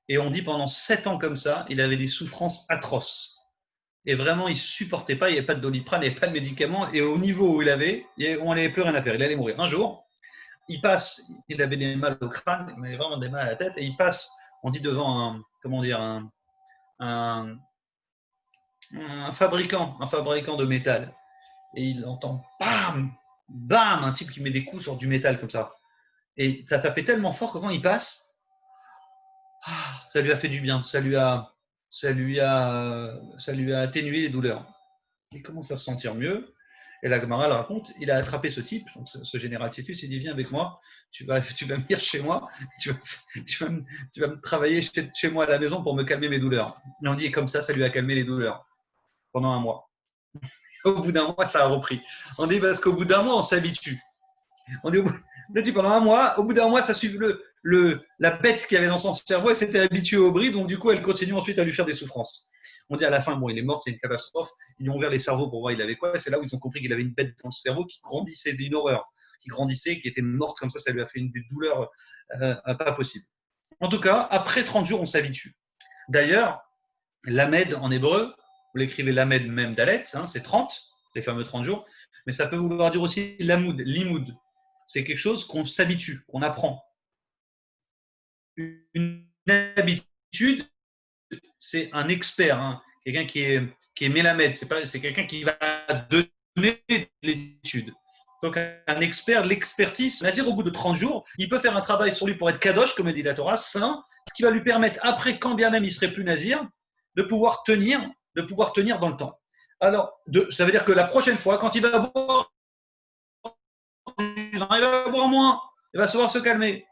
Et on dit pendant 7 ans comme ça, il avait des souffrances atroces. Et vraiment, il ne supportait pas, il n'y avait pas de Doliprane, il n'y avait pas de médicaments. Et au niveau où on n'avait plus rien à faire, il allait mourir. Un jour, il avait des mal au crâne, il avait vraiment des mal à la tête, et il passe, on dit devant un fabricant de métal. Et il entend bam, bam, un type qui met des coups sur du métal comme ça. Et ça tapait tellement fort que quand il passe, ça lui a fait du bien, ça lui a atténué les douleurs. Il commence à se sentir mieux. Et la Gemara le raconte, il a attrapé ce type, donc ce général Titus, il dit viens avec moi, tu vas venir chez moi, tu vas me travailler chez moi à la maison pour me calmer mes douleurs. Et on dit comme ça lui a calmé les douleurs pendant un mois. Au bout d'un mois, ça a repris. On dit parce qu'au bout d'un mois, on s'habitue. On dit, pendant un mois, au bout d'un mois, ça suit la bête qui avait dans son cerveau, elle s'était habituée au bris, donc du coup, elle continue ensuite à lui faire des souffrances. On dit à la fin, bon, il est mort, c'est une catastrophe. Ils lui ont ouvert les cerveaux pour voir il avait quoi. C'est là où ils ont compris qu'il avait une bête dans le cerveau qui grandissait, c'était une horreur, qui grandissait, qui était morte comme ça lui a fait des douleurs pas possibles. En tout cas, après 30 jours, on s'habitue. D'ailleurs, Lamed en hébreu, vous l'écrivez Lamed même Dalet, c'est 30, les fameux 30 jours, mais ça peut vouloir dire aussi Lamoud, Limoud. C'est quelque chose qu'on s'habitue, qu'on apprend. Une habitude, c'est un expert, quelqu'un qui est mélamède, c'est quelqu'un qui va donner de l'étude. Donc un expert de l'expertise, Nazir au bout de 30 jours, il peut faire un travail sur lui pour être kadosh, comme dit la Torah, saint, ce qui va lui permettre, après quand bien même il serait plus Nazir, de pouvoir tenir dans le temps. Alors, ça veut dire que la prochaine fois, quand il va boire moins, il va savoir se calmer.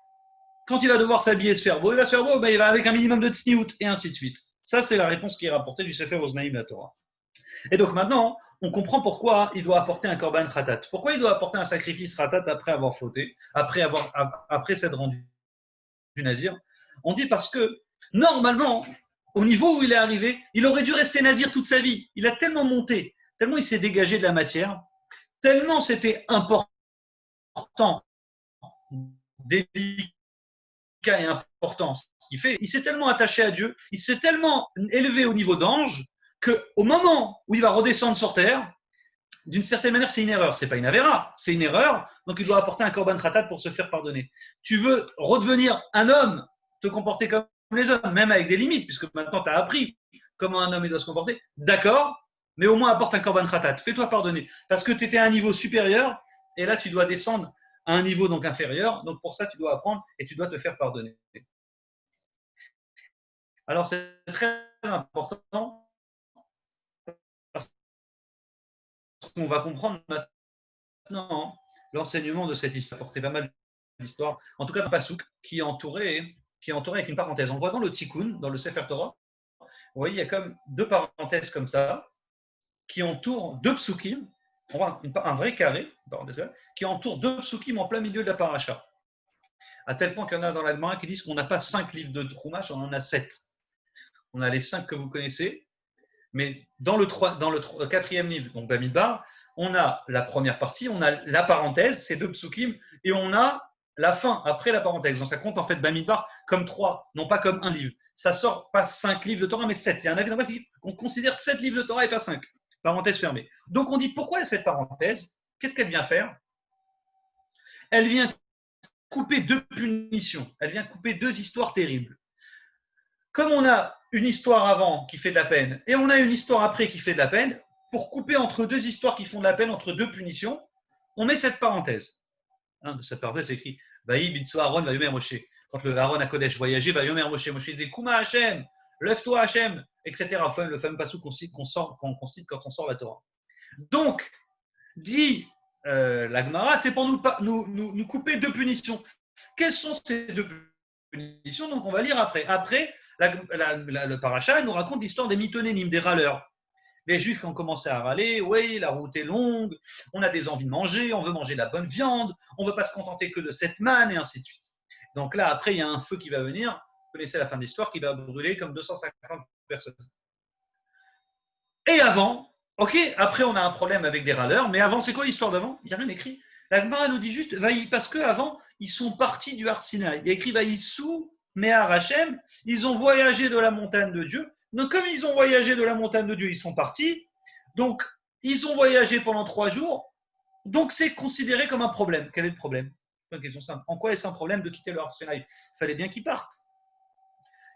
Quand il va devoir s'habiller et se faire beau, il va se faire beau, il va avec un minimum de tsniout, et ainsi de suite. Ça, c'est la réponse qui est rapportée du Sefer Oznaïm la Torah. Et donc maintenant, on comprend pourquoi il doit apporter un korban khatat. Pourquoi il doit apporter un sacrifice khatat après avoir fauté, après s'être rendu nazir. On dit parce que, normalement, au niveau où il est arrivé, il aurait dû rester nazir toute sa vie. Il a tellement monté, tellement il s'est dégagé de la matière, tellement c'était important, délicat et important ce qu'il fait. Il s'est tellement attaché à Dieu, il s'est tellement élevé au niveau d'ange, qu'au moment où il va redescendre sur terre, d'une certaine manière, c'est une erreur. Ce n'est pas une avéra, c'est une erreur. Donc, il doit apporter un korban khatat pour se faire pardonner. Tu veux redevenir un homme, te comporter comme les hommes, même avec des limites, puisque maintenant, tu as appris comment un homme il doit se comporter. D'accord, mais au moins apporte un korban khatat. Fais-toi pardonner. Parce que tu étais à un niveau supérieur, et là, tu dois descendre à un niveau donc inférieur. Donc, pour ça, tu dois apprendre et tu dois te faire pardonner. Alors, c'est très important. On va comprendre maintenant l'enseignement de cette histoire. Portait pas mal d'histoires. En tout cas, un pasouk qui est entouré avec une parenthèse. On voit dans le Tikkun, dans le Sefer Torah, vous voyez, il y a comme deux parenthèses comme ça qui entourent deux psukim. On voit un vrai carré, qui entoure deux psukim en plein milieu de la paracha. À tel point qu'il y en a dans la Gemara qui disent qu'on n'a pas 5 livres de Chumash, on en a 7. On a les 5 que vous connaissez, mais dans le 4e livre, donc Bamidbar, on a la première partie, on a la parenthèse, ces deux psukim, et on a la fin après la parenthèse. Donc ça compte en fait Bamidbar comme 3, non pas comme un livre. Ça sort pas 5 livres de Torah, mais 7. Il y a un avis qui dit qu'on considère 7 livres de Torah et pas 5. Parenthèse fermée. Donc on dit pourquoi cette parenthèse? Qu'est-ce qu'elle vient faire? Elle vient couper deux punitions. Elle vient couper deux histoires terribles. Comme on a une histoire avant qui fait de la peine et on a une histoire après qui fait de la peine, pour couper entre deux histoires qui font de la peine, entre deux punitions, on met cette parenthèse. De cette parenthèse, c'est écrit Vaï Bitso Aaron Vayomer Moshe. Quand le Aaron à Kodesh voyageait, Vayomer Moshe. Moshe disait Kuma Hachem, lève-toi Hachem, etc. Le fameux passage qu'on cite quand on sort la Torah. Donc, dit la Gemara, c'est pour nous couper deux punitions. Quelles sont ces deux punitions? Donc, on va lire après. Après, le paracha nous raconte l'histoire des mitonénim, des râleurs. Les Juifs qui ont commencé à râler, oui, la route est longue, on a des envies de manger, on veut manger de la bonne viande, on ne veut pas se contenter que de cette manne, et ainsi de suite. Donc là, après, il y a un feu qui va venir, vous connaissez la fin de l'histoire, qui va brûler comme 250 personnes. Et avant, ok, après on a un problème avec des râleurs, mais avant, c'est quoi l'histoire d'avant? Il n'y a rien écrit. La Gemara nous dit juste, parce qu'avant, ils sont partis du Har Sinaï. Il y a écrit, Vaïssou, Mehar Hachem, ils ont voyagé de la montagne de Dieu. Donc, comme ils ont voyagé de la montagne de Dieu, ils sont partis. Donc, ils ont voyagé pendant 3 jours. Donc, c'est considéré comme un problème. Quel est le problème? C'est une question simple. En quoi est-ce un problème de quitter le Har Sinaï? Il fallait bien qu'ils partent.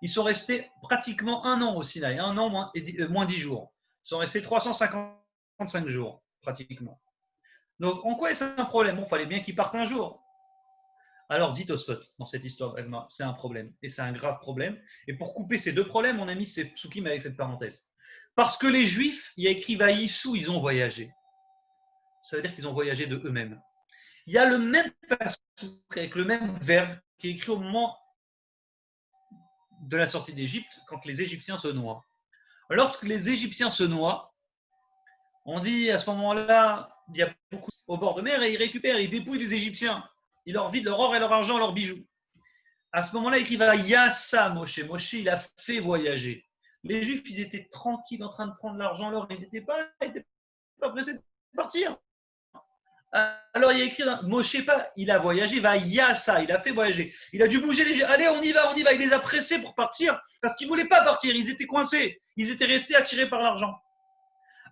Ils sont restés pratiquement 1 an au Sinaï, 1 an moins 10 jours. Ils sont restés 355 jours, pratiquement. Donc, en quoi est-ce un problème? Bon, il fallait bien qu'ils partent un jour. Alors, dit Tosfot, dans cette histoire d'Agma, c'est un problème, et c'est un grave problème. Et pour couper ces deux problèmes, on a mis ces psukim avec cette parenthèse. Parce que les Juifs, il y a écrit Vaïssou, ils ont voyagé. Ça veut dire qu'ils ont voyagé de eux-mêmes. Il y a le même passage avec le même verbe qui est écrit au moment de la sortie d'Égypte, quand les Égyptiens se noient. Lorsque les Égyptiens se noient, on dit à ce moment-là, il y a beaucoup au bord de mer et ils récupèrent, ils dépouillent les Égyptiens. Ils leur vident leur or et leur argent, leurs bijoux. À ce moment-là, il écrit Yassa Moshe. Moshe, il a fait voyager. Les Juifs, ils étaient tranquilles en train de prendre l'argent, l'or, ils n'étaient pas pressés de partir. Alors il y a écrit Moshe, pas, il a voyagé, Yassa, il a fait voyager. Il a dû bouger les. Allez, on y va. Il les a pressés pour partir parce qu'ils ne voulaient pas partir. Ils étaient coincés. Ils étaient restés attirés par l'argent.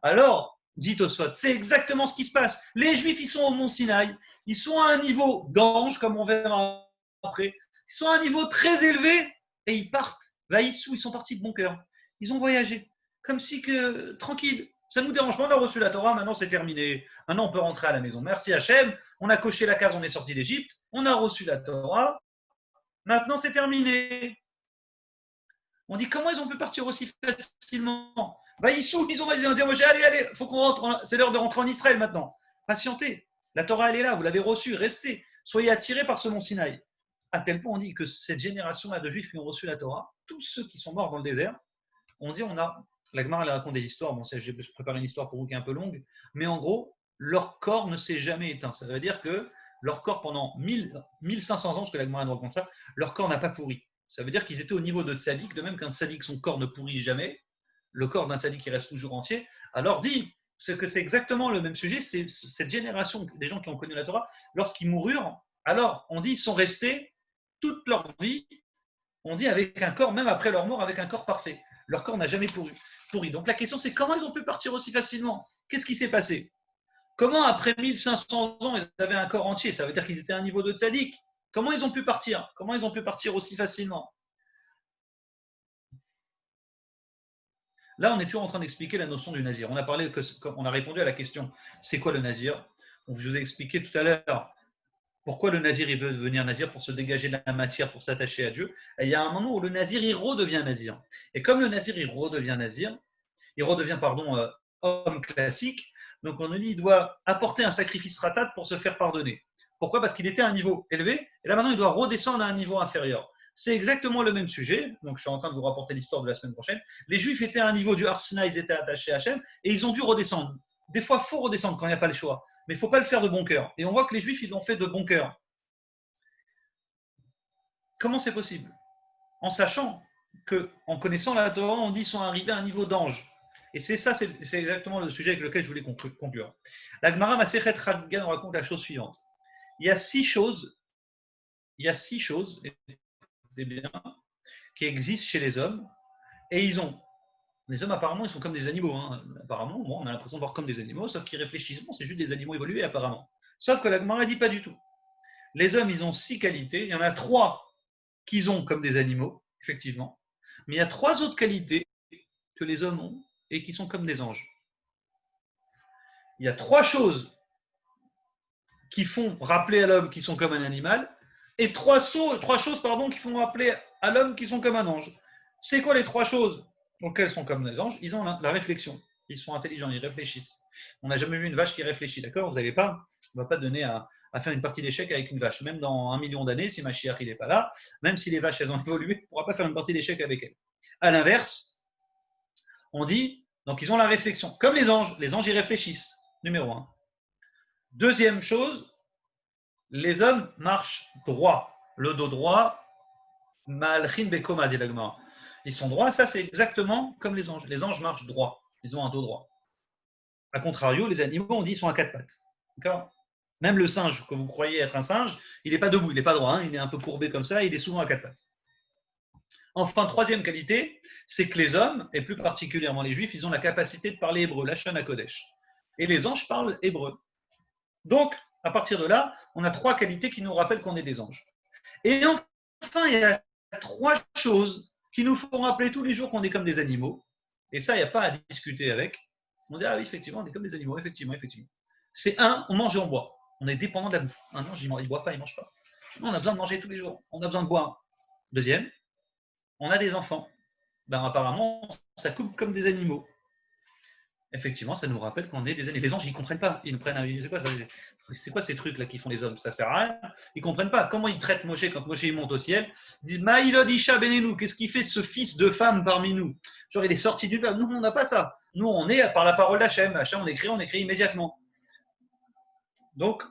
Alors, dit Tosfot, c'est exactement ce qui se passe. Les Juifs, ils sont au mont Sinaï. Ils sont à un niveau d'ange, comme on verra après. Ils sont à un niveau très élevé et ils partent. Vaïssou, ils sont partis de bon cœur. Ils ont voyagé. Comme si que, tranquille, ça ne nous dérange pas, on a reçu la Torah, maintenant c'est terminé. Maintenant on peut rentrer à la maison. Merci Hachem, on a coché la case, on est sorti d'Égypte, on a reçu la Torah, maintenant c'est terminé. On dit comment ils ont pu partir aussi facilement? Vaïssou, ils ont dit, allez, faut qu'on rentre, c'est l'heure de rentrer en Israël maintenant. Patientez, la Torah elle est là, vous l'avez reçue, restez, soyez attirés par ce mont Sinaï. À tel point on dit que cette génération-là de Juifs qui ont reçu la Torah, tous ceux qui sont morts dans le désert, on dit la Gemara elle raconte des histoires, bon, j'ai préparé une histoire pour vous qui est un peu longue, mais en gros, leur corps ne s'est jamais éteint. Ça veut dire que leur corps pendant 1500 ans, parce que la Gemara nous raconte ça, leur corps n'a pas pourri. Ça veut dire qu'ils étaient au niveau de tzaddik, de même qu'un tzaddik, son corps ne pourrit jamais, le corps d'un tzaddik, il reste toujours entier. Alors dit que c'est exactement le même sujet, c'est cette génération des gens qui ont connu la Torah, lorsqu'ils moururent, alors on dit ils sont restés toute leur vie, on dit avec un corps, même après leur mort, avec un corps parfait. Leur corps n'a jamais pourri. Donc la question c'est comment ils ont pu partir aussi facilement? Qu'est-ce qui s'est passé? Comment après 1500 ans ils avaient un corps entier? Ça veut dire qu'ils étaient à un niveau de tzaddik. Comment ils ont pu partir? Comment ils ont pu partir aussi facilement? Là on est toujours en train d'expliquer la notion du nazir. On a répondu à la question c'est quoi le nazir? Je vous ai expliqué tout à l'heure pourquoi le nazir il veut devenir nazir, pour se dégager de la matière, pour s'attacher à Dieu. Et il y a un moment où le nazir il redevient nazir. Et comme le nazir il redevient nazir, homme classique, donc on nous dit il doit apporter un sacrifice ratat pour se faire pardonner. Pourquoi? Parce qu'il était à un niveau élevé, et là maintenant il doit redescendre à un niveau inférieur. C'est exactement le même sujet, donc je suis en train de vous rapporter l'histoire de la semaine prochaine. Les Juifs étaient à un niveau du Arsena, ils étaient attachés à Hachem, et ils ont dû redescendre. Des fois, il faut redescendre quand il n'y a pas le choix, mais il ne faut pas le faire de bon cœur. Et on voit que les Juifs, ils l'ont fait de bon cœur. Comment c'est possible? En sachant qu'en connaissant la Torah, on dit qu'ils sont arrivés à un niveau d'ange. Et c'est ça, c'est exactement le sujet avec lequel je voulais conclure. La Gemara Masechet Chagiga nous raconte la chose suivante. Il y a six choses, bien, qui existent chez les hommes, et les hommes, apparemment, ils sont comme des animaux. Hein. Apparemment, on a l'impression de voir comme des animaux, sauf qu'ils réfléchissent. Bon, c'est juste des animaux évolués, apparemment. Sauf que la Gemara ne dit pas du tout. Les hommes, ils ont 6 qualités. Il y en a 3 qu'ils ont comme des animaux, effectivement. Mais il y a 3 autres qualités que les hommes ont et qui sont comme des anges. Il y a 3 choses qui font rappeler à l'homme qu'ils sont comme un animal et 3 choses qui font rappeler à l'homme qu'ils sont comme un ange. C'est quoi les 3 choses auxquelles sont comme des anges? Ils ont la réflexion. Ils sont intelligents, ils réfléchissent. On n'a jamais vu une vache qui réfléchit, d'accord? On ne va pas donner à faire une partie d'échecs avec une vache. Même dans 1 million d'années, si Mashiach n'est pas là, même si les vaches elles ont évolué, on ne pourra pas faire une partie d'échecs avec elles. À l'inverse, on dit, donc ils ont la réflexion. Comme les anges ils réfléchissent, numéro 1. Deuxième chose, les hommes marchent droit. Le dos droit, Ma'alchin Bekoma, dit la Gemara. Ils sont droits, ça c'est exactement comme les anges. Les anges marchent droit, ils ont un dos droit. A contrario, les animaux, on dit, ils sont à 4 pattes. D'accord? Même le singe, que vous croyez être un singe, il n'est pas debout, il n'est pas droit, hein, il est un peu courbé comme ça, il est souvent à 4 pattes. Enfin, troisième qualité, c'est que les hommes, et plus particulièrement les juifs, ils ont la capacité de parler hébreu, Lashon HaKodesh. Et les anges parlent hébreu. Donc, à partir de là, on a 3 qualités qui nous rappellent qu'on est des anges. Et enfin, il y a 3 choses qui nous font rappeler tous les jours qu'on est comme des animaux. Et ça, il n'y a pas à discuter avec. On dit, ah oui, effectivement, on est comme des animaux, effectivement. C'est 1, on mange et on boit. On est dépendant de la bouffe. Un ange, il ne boit pas, il ne mange pas. Nous, on a besoin de manger tous les jours, on a besoin de boire. Deuxième, on a des enfants. Ben, apparemment, ça coupe comme des animaux. Effectivement, ça nous rappelle qu'on est des animaux. Les anges, ils ne comprennent pas. Ils nous prennent c'est quoi ces trucs-là qui font les hommes? Ça ne sert à rien. Ils ne comprennent pas. Comment ils traitent Moshe quand Moshe il monte au ciel? Ils disent Maïlod Isha Benenu, qu'est-ce qu'il fait ce fils de femme parmi nous? Genre, il est sorti d'une femme. Nous, on n'a pas ça. Nous, on est par la parole d'Hachem. Hachem, on écrit immédiatement. Donc,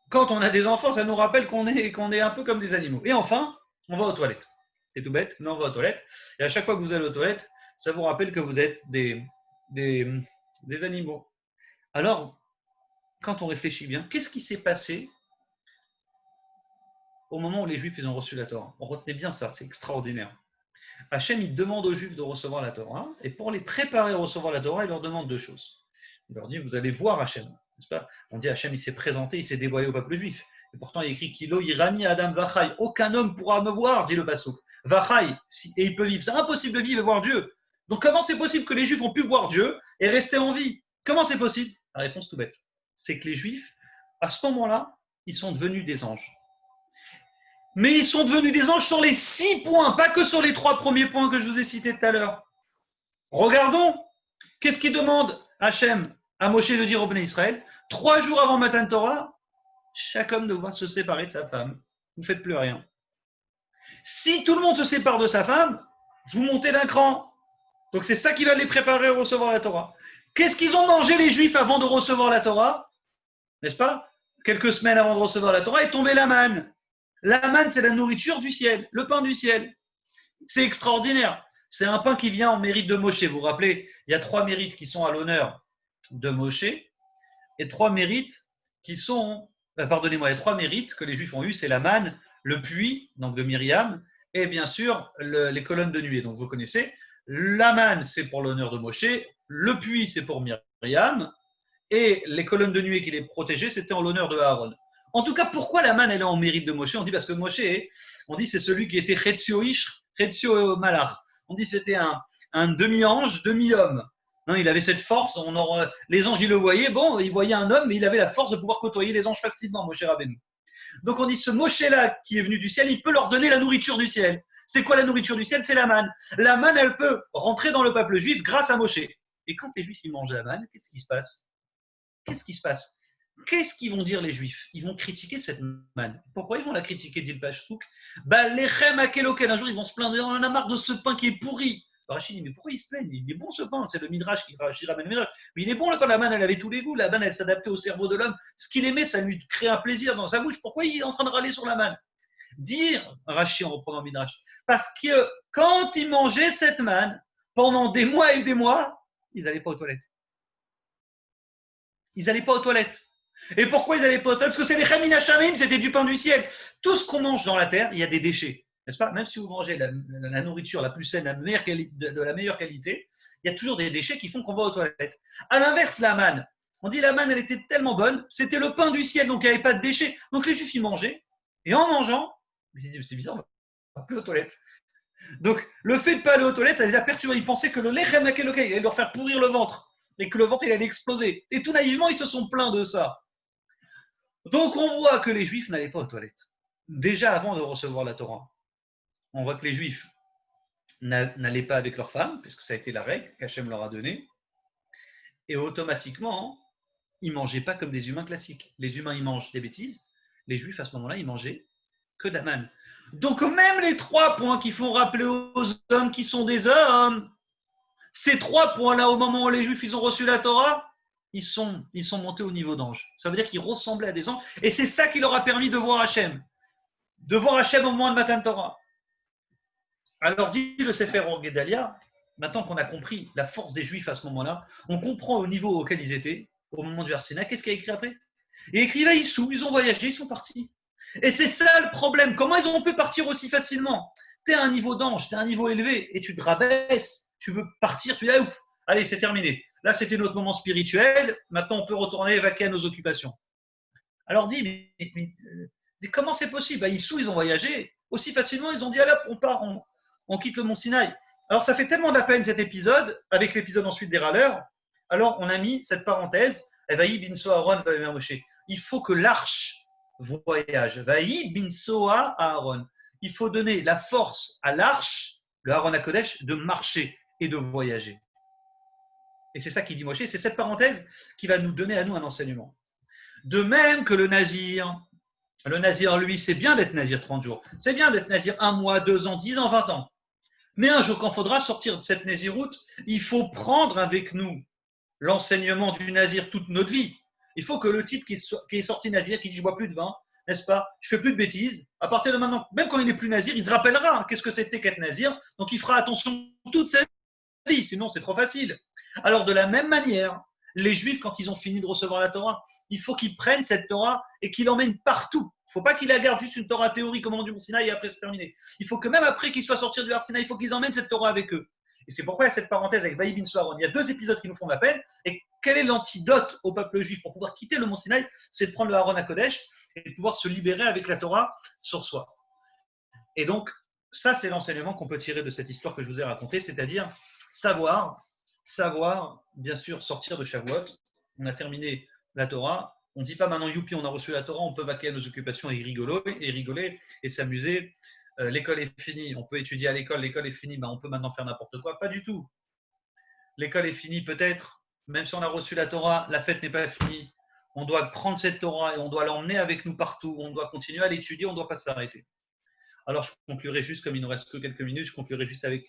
quand on a des enfants, ça nous rappelle qu'on est un peu comme des animaux. Et enfin, on va aux toilettes. C'est tout bête, mais on va aux toilettes. Et à chaque fois que vous allez aux toilettes, ça vous rappelle que vous êtes des animaux. Alors, quand on réfléchit bien, qu'est-ce qui s'est passé au moment où les Juifs ils ont reçu la Torah? On retenait bien ça, c'est extraordinaire. Hachem, il demande aux Juifs de recevoir la Torah, et pour les préparer à recevoir la Torah, il leur demande deux choses. Il leur dit, vous allez voir Hachem, n'est-ce pas? On dit Hachem, il s'est présenté, il s'est dévoilé au peuple juif. Et pourtant, il écrit Kilo Irani Adam Vachai. Aucun homme pourra me voir, dit le Passouk. Vachai, et il peut vivre. C'est impossible de vivre et voir Dieu. Donc, comment c'est possible que les Juifs ont pu voir Dieu et rester en vie? Comment c'est possible? La réponse tout bête. C'est que les Juifs, à ce moment-là, ils sont devenus des anges. Mais ils sont devenus des anges sur les 6 points, pas que sur les 3 premiers points que je vous ai cités tout à l'heure. Regardons, qu'est-ce qu'il demande Hachem à Moshe de dire au Béné Israël? 3 jours avant Matan Torah, chaque homme doit se séparer de sa femme. Vous ne faites plus rien. Si tout le monde se sépare de sa femme, vous montez d'un cran. Donc c'est ça qui va les préparer à recevoir la Torah. Qu'est-ce qu'ils ont mangé les Juifs avant de recevoir la Torah? N'est-ce pas? Quelques semaines avant de recevoir la Torah est tombée la manne. La manne, c'est la nourriture du ciel, le pain du ciel. C'est extraordinaire. C'est un pain qui vient en mérite de Moshe. Vous vous rappelez, il y a 3 mérites qui sont à l'honneur de Moshe et 3 mérites qui sont... Pardonnez-moi, il y a 3 mérites que les Juifs ont eus, c'est la manne, le puits, donc de Myriam, et bien sûr les colonnes de nuée. Donc vous connaissez, la manne c'est pour l'honneur de Moshe, le puits c'est pour Myriam, et les colonnes de nuée qui les protégeaient, c'était en l'honneur de Aaron. En tout cas, pourquoi la manne elle est en mérite de Moshe? On dit parce que Moshe, on dit c'est celui qui était Chetzio Ish, Chetzio Malach. On dit c'était un demi-ange, demi-homme. Non, il avait cette force, les anges ils le voyaient, bon, ils voyaient un homme, mais il avait la force de pouvoir côtoyer les anges facilement, Moshe Rabbeinu. Donc on dit ce Moshe-là qui est venu du ciel, il peut leur donner la nourriture du ciel. C'est quoi la nourriture du ciel? C'est la manne. La manne, elle peut rentrer dans le peuple juif grâce à Moshe. Et quand les Juifs ils mangent la manne, qu'est-ce qui se passe? Qu'est-ce qui se passe? Qu'est-ce qu'ils vont dire les Juifs? Ils vont critiquer cette manne. Pourquoi ils vont la critiquer, dit le Passouk? Lechem akeloken. Un jour ils vont se plaindre, on en a marre de ce pain qui est pourri. Rachid dit, mais pourquoi ils se plaignent? Il est bon ce pain, c'est le Midrash qui ramène le Midrash. Mais il est bon le pain, la manne, elle avait tous les goûts, la manne, elle s'adaptait au cerveau de l'homme. Ce qu'il aimait, ça lui crée un plaisir dans sa bouche. Pourquoi il est en train de râler sur la manne? Dire, Rachid en reprenant le Midrash, parce que quand ils mangeaient cette manne, pendant des mois et des mois, ils n'allaient pas aux toilettes. Ils n'allaient pas aux toilettes. Et pourquoi ils n'allaient pas aux toilettes? Parce que c'est les Chamina Shamim, c'était du pain du ciel. Tout ce qu'on mange dans la terre, il y a des déchets. N'est-ce pas? Même si vous mangez la nourriture la plus saine, de la meilleure qualité, il y a toujours des déchets qui font qu'on va aux toilettes. À l'inverse, la manne, on dit la manne, elle était tellement bonne, c'était le pain du ciel, donc il n'y avait pas de déchets. Donc les Juifs, ils mangeaient, et en mangeant, ils disaient, c'est bizarre, on va plus aux toilettes. Donc le fait de ne pas aller aux toilettes, ça les a perturbés. Ils pensaient que le lechem akeloken, il allait leur faire pourrir le ventre, et que le ventre, il allait exploser. Et tout naïvement, ils se sont plaints de ça. Donc on voit que les Juifs n'allaient pas aux toilettes, déjà avant de recevoir la Torah. On voit que les Juifs n'allaient pas avec leurs femmes, puisque ça a été la règle qu'Hachem leur a donnée, et automatiquement, ils ne mangeaient pas comme des humains classiques. Les humains, ils mangent des bêtises, les Juifs, à ce moment-là, ils mangeaient que de la manne. Donc même les 3 points qui font rappeler aux hommes qui sont des hommes, ces 3 points-là, au moment où les Juifs ils ont reçu la Torah, ils sont montés au niveau d'ange. Ça veut dire qu'ils ressemblaient à des anges, et c'est ça qui leur a permis de voir Hachem au moment de Matan Torah. Alors dit le Sefer Or Gedalia, maintenant qu'on a compris la force des Juifs à ce moment-là, on comprend au niveau auquel ils étaient, au moment du Har Sinaï. Qu'est-ce qu'il y a écrit après? Et écrit là, ils ont voyagé, ils sont partis. Et c'est ça le problème, comment ils ont pu partir aussi facilement? Tu es à un niveau d'ange, tu es à un niveau élevé, et tu te rabaisses, tu veux partir, tu dis ah, ouf, allez c'est terminé. Là c'était notre moment spirituel, maintenant on peut retourner vaquer à nos occupations. Alors dis, mais comment c'est possible? Ils ont voyagé aussi facilement, ils ont dit ah là, on part, on quitte le mont Sinaï. Alors ça fait tellement de la peine cet épisode, avec l'épisode ensuite des râleurs, alors on a mis cette parenthèse, il faut que l'arche voyage. Vaï bin Soa à Aaron. Il faut donner la force à l'arche, le Aaron HaKodesh, de marcher et de voyager. Et c'est ça qui dit Moshe, c'est cette parenthèse qui va nous donner à nous un enseignement. De même que le nazir, lui, c'est bien d'être nazir 30 jours. C'est bien d'être nazir 1 mois, 2 ans, 10 ans, 20 ans. Mais un jour, quand il faudra sortir de cette naziroute, il faut prendre avec nous l'enseignement du nazir toute notre vie. Il faut que le type qui est sorti nazir, qui dit je bois plus de vin, n'est-ce pas, je fais plus de bêtises, à partir de maintenant, même quand il n'est plus nazir, il se rappellera qu'est-ce que c'était qu'être nazir, donc il fera attention toute sa vie, sinon c'est trop facile. Alors de la même manière, les Juifs, quand ils ont fini de recevoir la Torah, il faut qu'ils prennent cette Torah et qu'ils l'emmènent partout. Il ne faut pas qu'ils la gardent juste une Torah théorique au moment du Mont Sinaï et après c'est terminé. Il faut que même après qu'ils soient sortis du Har Sinaï, il faut qu'ils emmènent cette Torah avec eux. Et c'est pourquoi il y a cette parenthèse avec Vaï bin Soharon. Il y a 2 épisodes qui nous font la peine. Et quel est l'antidote au peuple juif pour pouvoir quitter le Mont Sinaï? C'est de prendre le Aaron HaKodesh et de pouvoir se libérer avec la Torah sur soi. Et donc, ça, c'est l'enseignement qu'on peut tirer de cette histoire que je vous ai racontée, c'est-à-dire savoir, bien sûr, sortir de Shavuot. On a terminé la Torah. On ne dit pas maintenant, youpi, on a reçu la Torah, on peut vaquer à nos occupations et rigoler et s'amuser. L'école est finie, on peut étudier à l'école est finie, on peut maintenant faire n'importe quoi. Pas du tout. L'école est finie peut-être, même si on a reçu la Torah, la fête n'est pas finie. On doit prendre cette Torah et on doit l'emmener avec nous partout. On doit continuer à l'étudier, on ne doit pas s'arrêter. Alors je conclurai juste, comme il nous reste que quelques minutes, je conclurai juste avec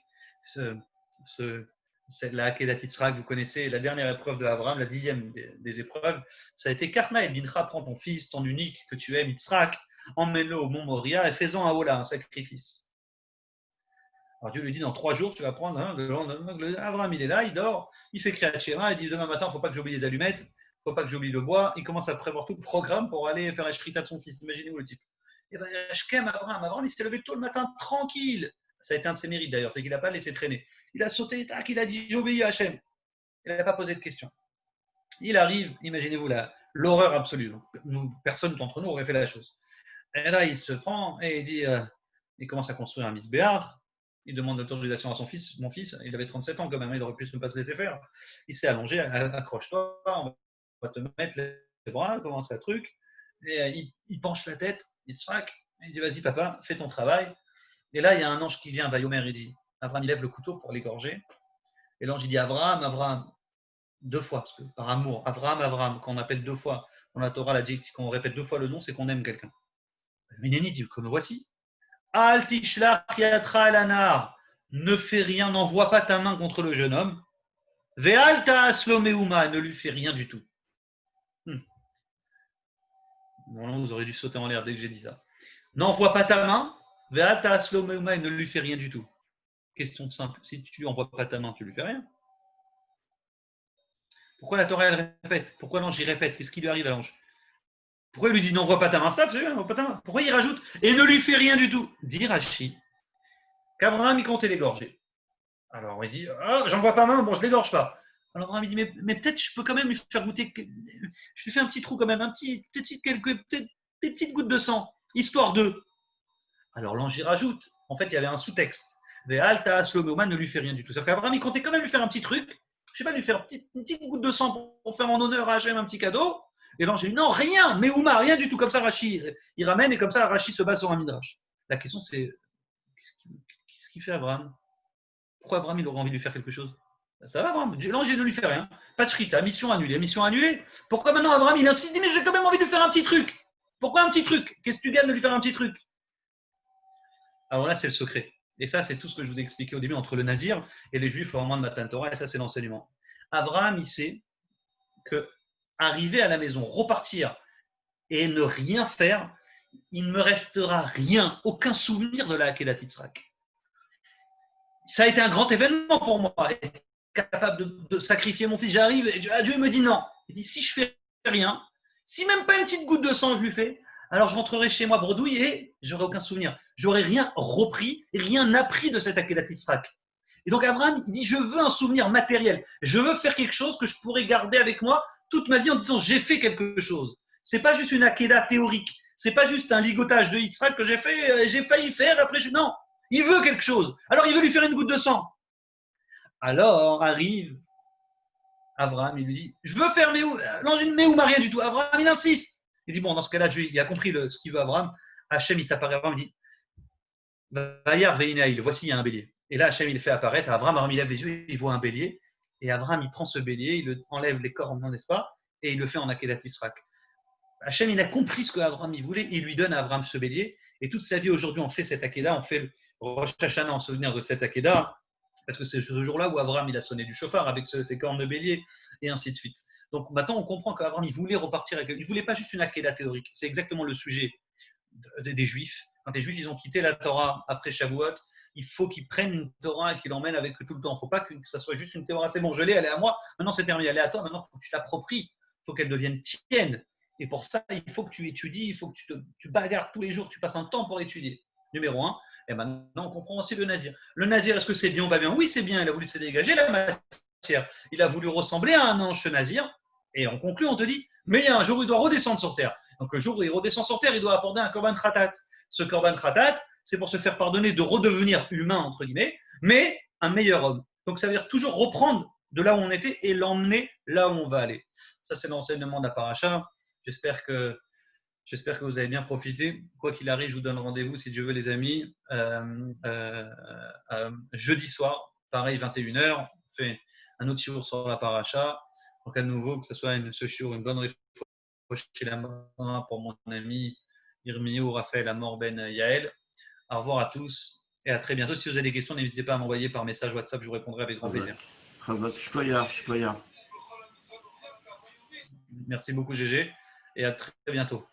la Akedat Yitzhak. Vous connaissez la dernière épreuve de Abraham, la 10e des épreuves. Ça a été Karna et Bincha, prends ton fils, ton unique que tu aimes, Yitzhak, emmène-le au mont Moria et fais-en un Ola, un sacrifice. Alors Dieu lui dit, dans 3 jours, tu vas prendre. Abraham, il est là, il dort, il fait Kriyat Shema, il dit, demain matin, il ne faut pas que j'oublie les allumettes, il ne faut pas que j'oublie le bois. Il commence à prévoir tout le programme pour aller faire la shrita de son fils. Imaginez-vous le type. Et bien, Abraham, il s'est levé tôt le matin, tranquille. Ça a été un de ses mérites d'ailleurs, c'est qu'il n'a pas laissé traîner. Il a sauté, tac, il a dit, j'obéis à Hachem. Il n'a pas posé de questions. Il arrive, imaginez-vous l'horreur absolue. Personne d'entre nous aurait fait la chose. Et là, il se prend et il dit, il commence à construire un misbéar. Il demande l'autorisation à son fils. Mon fils, il avait 37 ans quand même, il aurait pu ne pas se laisser faire. Il s'est allongé, accroche-toi, on va te mettre les bras, commence un truc. Et il penche la tête, il dit, vas-y papa, fais ton travail. Et là, il y a un ange qui vient, Vayomer, il dit, Abraham, il lève le couteau pour l'égorger. Et l'ange, il dit, Abraham, 2 fois, parce que par amour, Abraham, quand on appelle 2 fois, dans la Torah, quand on répète 2 fois le nom, c'est qu'on aime quelqu'un. Ménénie dit, que me voici. Al tishlach yatra el anar, ne fais rien, n'envoie pas ta main contre le jeune homme. Ve'al ta'aslo meuma, ne lui fais rien du tout. Bon, vous aurez dû sauter en l'air dès que j'ai dit ça. N'envoie pas ta main. Ve'al ta'aslo meuma, ne lui fais rien du tout. Question simple, si tu n'envoies pas ta main, tu lui fais rien. Pourquoi la Torah elle répète? Pourquoi l'ange il répète? Qu'est-ce qui lui arrive à l'ange? Pourquoi il lui dit n'envoie pas ta main? Stop, n'envoie pas ta main. Pourquoi il rajoute et ne lui fait rien du tout? Dit Rashi qu'Abraham il comptait l'égorger. Alors il dit j'envoie pas main, bon je l'égorge pas. Alors Abraham il dit mais peut-être je peux quand même lui faire goûter. Je lui fais un petit trou quand même, des petites gouttes de sang, histoire de. Alors l'ange il rajoute. En fait il y avait un sous-texte. Ve'alta Slomoma ne lui fait rien du tout. C'est-à-dire qu'Abraham il comptait quand même lui faire un petit truc. Je sais pas, lui faire une petite goutte de sang pour faire en honneur à Hachem un petit cadeau. Et l'ange dit non, rien, mais Ouma, rien du tout. Comme ça, Rashi, il ramène et comme ça, Rashi se base sur un midrash. La question, c'est qu'est-ce qu'il fait Abraham? Pourquoi Abraham, il aurait envie de lui faire quelque chose? Ça va, Abraham. L'ange ne lui fait rien. Pas de shrita, mission annulée, mission annulée. Pourquoi maintenant Abraham, il insiste, dit mais j'ai quand même envie de lui faire un petit truc? Pourquoi un petit truc? Qu'est-ce que tu gagnes de lui faire un petit truc? Alors là, c'est le secret. Et ça, c'est tout ce que je vous ai expliqué au début entre le Nazir et les Juifs au moment de Matan Torah. Et ça, c'est l'enseignement. Abraham, il sait que arriver à la maison, repartir et ne rien faire, il ne me restera rien, aucun souvenir de la Akedat Yitzhak. Ça a été un grand événement pour moi, être capable de sacrifier mon fils. J'arrive et Dieu me dit non. Il dit si je fais rien, si même pas une petite goutte de sang je lui fais, alors je rentrerai chez moi bredouille et j'aurai aucun souvenir. J'aurai rien repris, rien appris de cette Akedat Yitzhak. Et donc Abraham, il dit je veux un souvenir matériel. Je veux faire quelque chose que je pourrais garder avec moi toute ma vie en disant j'ai fait quelque chose. C'est pas juste une akéda théorique. C'est pas juste un ligotage de Yitzhak que j'ai fait, j'ai failli faire, après non. Il veut quelque chose. Alors il veut lui faire une goutte de sang. Alors arrive Abraham, il lui dit je veux faire l'ange une méouma, rien du tout. Abraham, il insiste. Il dit, bon, dans ce cas-là, Dieu, il a compris ce qu'il veut Abraham. Hachem, il s'apparaît à Abraham, il dit, Vayar Veinaïl, voici, il y a un bélier. Et là, Hachem, il le fait apparaître. Abraham, il lève les yeux, il voit un bélier. Et Abraham, il prend ce bélier, il enlève les cornes, n'est-ce pas? Et il le fait en Akedat Yisrak. Hachem, il a compris ce qu'Abraham il voulait, il lui donne à Abraham ce bélier. Et toute sa vie, aujourd'hui, on fait cette Akedah, on fait le Rosh Hashanah en souvenir de cette Akedah, parce que c'est ce jour-là où Abraham il a sonné du chauffard avec ses cornes de bélier, et ainsi de suite. Donc maintenant, on comprend qu'Abraham, il voulait repartir, il ne voulait pas juste une Akedah théorique. C'est exactement le sujet des Juifs. Quand les Juifs, ils ont quitté la Torah après Shavuot, il faut qu'ils prennent une Torah et qu'ils l'emmènent avec eux tout le temps. Il ne faut pas que ça soit juste une Torah. C'est bon, je l'ai, elle est à moi. Maintenant, c'est terminé. Elle est à toi. Maintenant, il faut que tu l'appropries. Il faut qu'elle devienne tienne. Et pour ça, il faut que tu étudies. Il faut que tu bagarres tous les jours. Tu passes un temps pour l'étudier. Numéro 1. Et maintenant, on comprend aussi le nazir. Le nazir, est-ce que c'est bien ou pas bien? Oui, c'est bien. Il a voulu se dégager la matière. Il a voulu ressembler à un ange, ce nazir. Et en conclut, on te dit, mais il y a un jour où il doit redescendre sur terre. Donc le jour où il redescend sur terre, il doit apporter un korban khatat. Ce korban khatat, c'est pour se faire pardonner de redevenir humain, entre guillemets, mais un meilleur homme. Donc ça veut dire toujours reprendre de là où on était et l'emmener là où on va aller. Ça, c'est l'enseignement de la paracha. J'espère que vous avez bien profité. Quoi qu'il arrive, je vous donne rendez-vous, si Dieu veut, les amis, jeudi soir, pareil, 21h. On fait un autre shiur sur la paracha. Donc à nouveau, que ce soit ce shiur, une bonne réflexion chez la main pour mon ami Irmiou, Raphaël Amor Ben Yael. Au revoir à tous et à très bientôt. Si vous avez des questions, n'hésitez pas à m'envoyer par message WhatsApp, je vous répondrai avec grand plaisir. Merci beaucoup, GG, et à très bientôt.